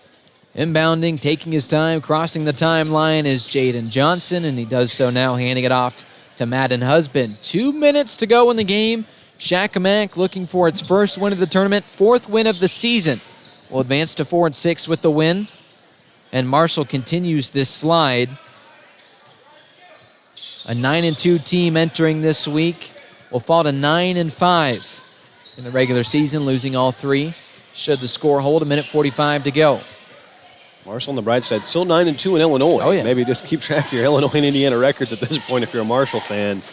S1: Inbounding, taking his time, crossing the timeline is Jaden Johnson, and he does so now, handing it off to Madden Husband. 2 minutes to go in the game. Shakamak looking for its first win of the tournament, fourth win of the season. Will advance to 4-6 with the win. And Marshall continues this slide. A 9-2 team entering this week will fall to 9-5 in the regular season, losing all three. Should the score hold, 1:45 to go.
S2: Marshall on the bright side, still 9-2 in Illinois.
S1: Oh, yeah.
S2: Maybe just keep track of your Illinois and Indiana records at this point if you're a Marshall fan.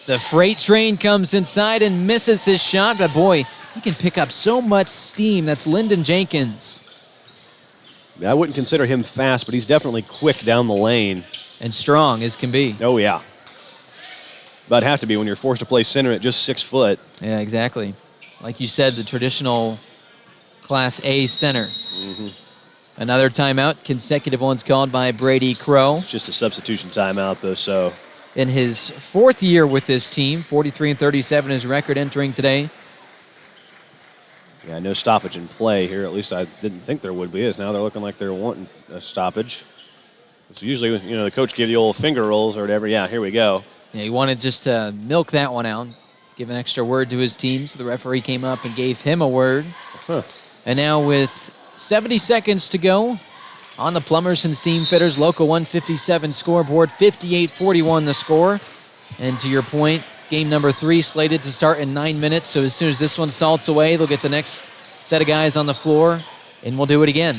S1: The freight train comes inside and misses his shot, but boy, he can pick up so much steam. That's Lyndon Jenkins.
S2: I wouldn't consider him fast, but he's definitely quick down the lane.
S1: And strong as can be.
S2: Oh, yeah. About have to be when you're forced to play center at just 6 foot.
S1: Yeah, exactly. Like you said, the traditional Class A center.
S2: Mm-hmm.
S1: Another timeout, consecutive ones called by Brady Crow.
S2: It's just a substitution timeout, though, so.
S1: In his fourth year with this team, 43-37 his record entering today.
S2: Yeah, no stoppage in play here. At least I didn't think there would be. As now they're looking like they're wanting a stoppage. It's usually, the coach give you old finger rolls or whatever. Yeah, here we go.
S1: Yeah, he wanted just to milk that one out, give an extra word to his team. So the referee came up and gave him a word.
S2: Huh.
S1: And now with 70 seconds to go on the Plumbers and Steam Fitters Local 157 scoreboard, 58-41 the score. And to your point, game number 3 slated to start in 9 minutes. So as soon as this one salts away, they'll get the next set of guys on the floor, and we'll do it again.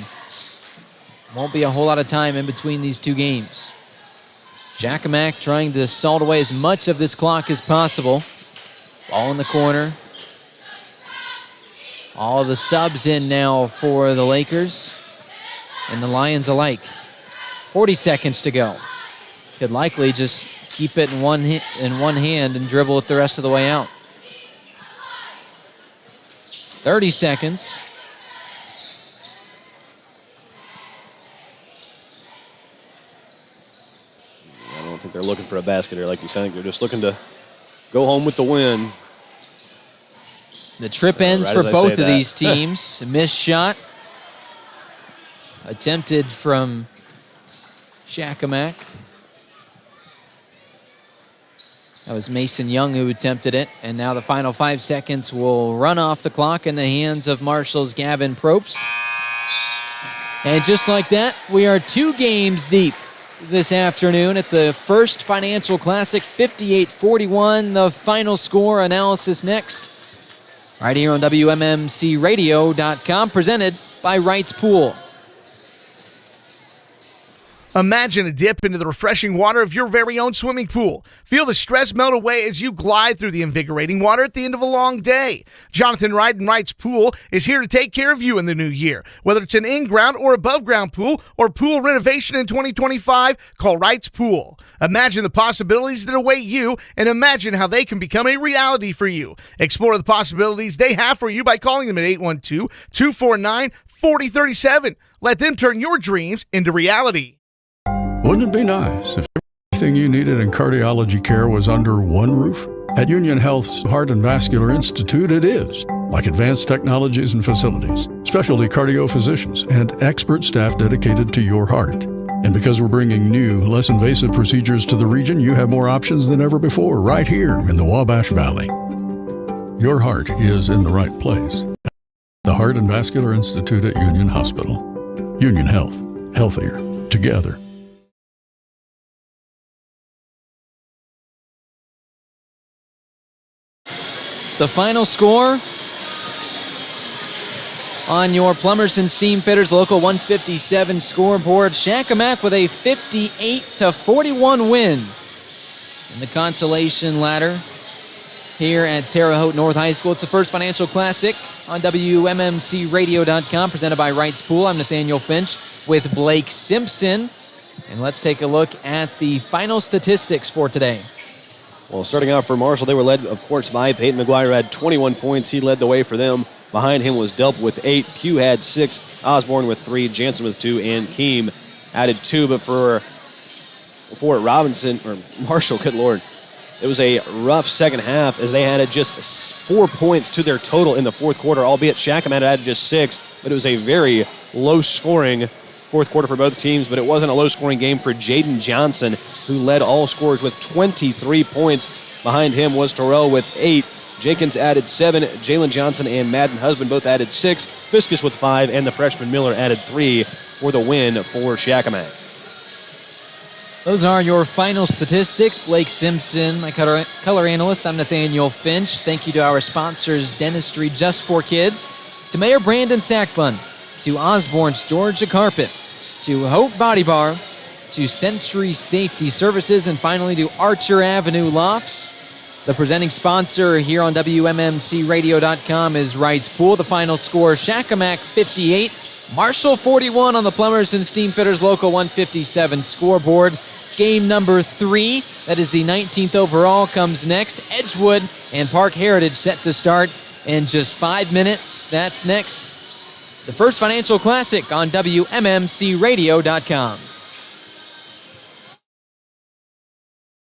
S1: Won't be a whole lot of time in between these two games. Shakamak trying to salt away as much of this clock as possible. Ball in the corner. All the subs in now for the Lakers and the Lions alike. 40 seconds to go. Could likely just keep it in one hand and dribble it the rest of the way out. 30 seconds.
S2: I don't think they're looking for a basket here, like you said. I think they're just looking to go home with the win.
S1: The trip ends for both of these teams. A missed shot. Attempted from Shakamak. That was Mason Young who attempted it, and now the final 5 seconds will run off the clock in the hands of Marshall's Gavin Probst. And just like that, we are 2 games deep this afternoon at the First Financial Classic, 58-41. The final score analysis next, right here on WMMCRadio.com, presented by Wright's Pool.
S5: Imagine a dip into the refreshing water of your very own swimming pool. Feel the stress melt away as you glide through the invigorating water at the end of a long day. Jonathan Wright and Wright's Pool is here to take care of you in the new year. Whether it's an in-ground or above-ground pool or pool renovation in 2025, call Wright's Pool. Imagine the possibilities that await you and imagine how they can become a reality for you. Explore the possibilities they have for you by calling them at 812-249-4037. Let them turn your dreams into reality.
S16: Wouldn't it be nice if everything you needed in cardiology care was under one roof? At Union Health's Heart and Vascular Institute, it is. Like advanced technologies and facilities, specialty cardio physicians, and expert staff dedicated to your heart. And because we're bringing new, less invasive procedures to the region, you have more options than ever before right here in the Wabash Valley. Your heart is in the right place. The Heart and Vascular Institute at Union Hospital. Union Health. Healthier. Together.
S1: The final score on your Plumbers and Steam Fitters Local 157 scoreboard. Shakamak with a 58-41 win in the consolation ladder here at Terre Haute North High School. It's the First Financial Classic on WMMCRadio.com, presented by Wright's Pool. I'm Nathaniel Finch with Blake Simpson. And let's take a look at the final statistics for today.
S2: Well, starting out for Marshall, they were led, of course, by Peyton McGuire, had 21 points. He led the way for them. Behind him was Delp with 8. Pugh had 6. Osborne with 3. Jansen with 2. And Keem added 2. But for Robinson, or Marshall, good Lord, it was a rough second half as they added just 4 points to their total in the fourth quarter, albeit Shakamak added just 6. But it was a very low-scoring fourth quarter for both teams, but it wasn't a low-scoring game for Jaden Johnson, who led all scorers with 23 points. Behind him was Terrell with 8. Jenkins added 7. Jalen Johnson and Madden Husband both added 6. Fiskus with 5, and the freshman Miller added 3 for the win for Shakamak.
S1: Those are your final statistics. Blake Simpson, my color analyst. I'm Nathaniel Finch. Thank you to our sponsors, Dentistry Just for Kids, to Mayor Brandon Sackbun, to Osborne's Georgia Carpet, to Hope Body Bar, to Century Safety Services, and finally to Archer Avenue Lofts. The presenting sponsor here on WMMCRadio.com is Wright's Pool. The final score, Shakamak 58, Marshall 41 on the Plumbers and Steam Fitters Local 157 scoreboard. Game number 3, that is the 19th overall, comes next. Edgewood and Park Heritage set to start in just 5 minutes. That's next. The First Financial Classic on WMMCRadio.com.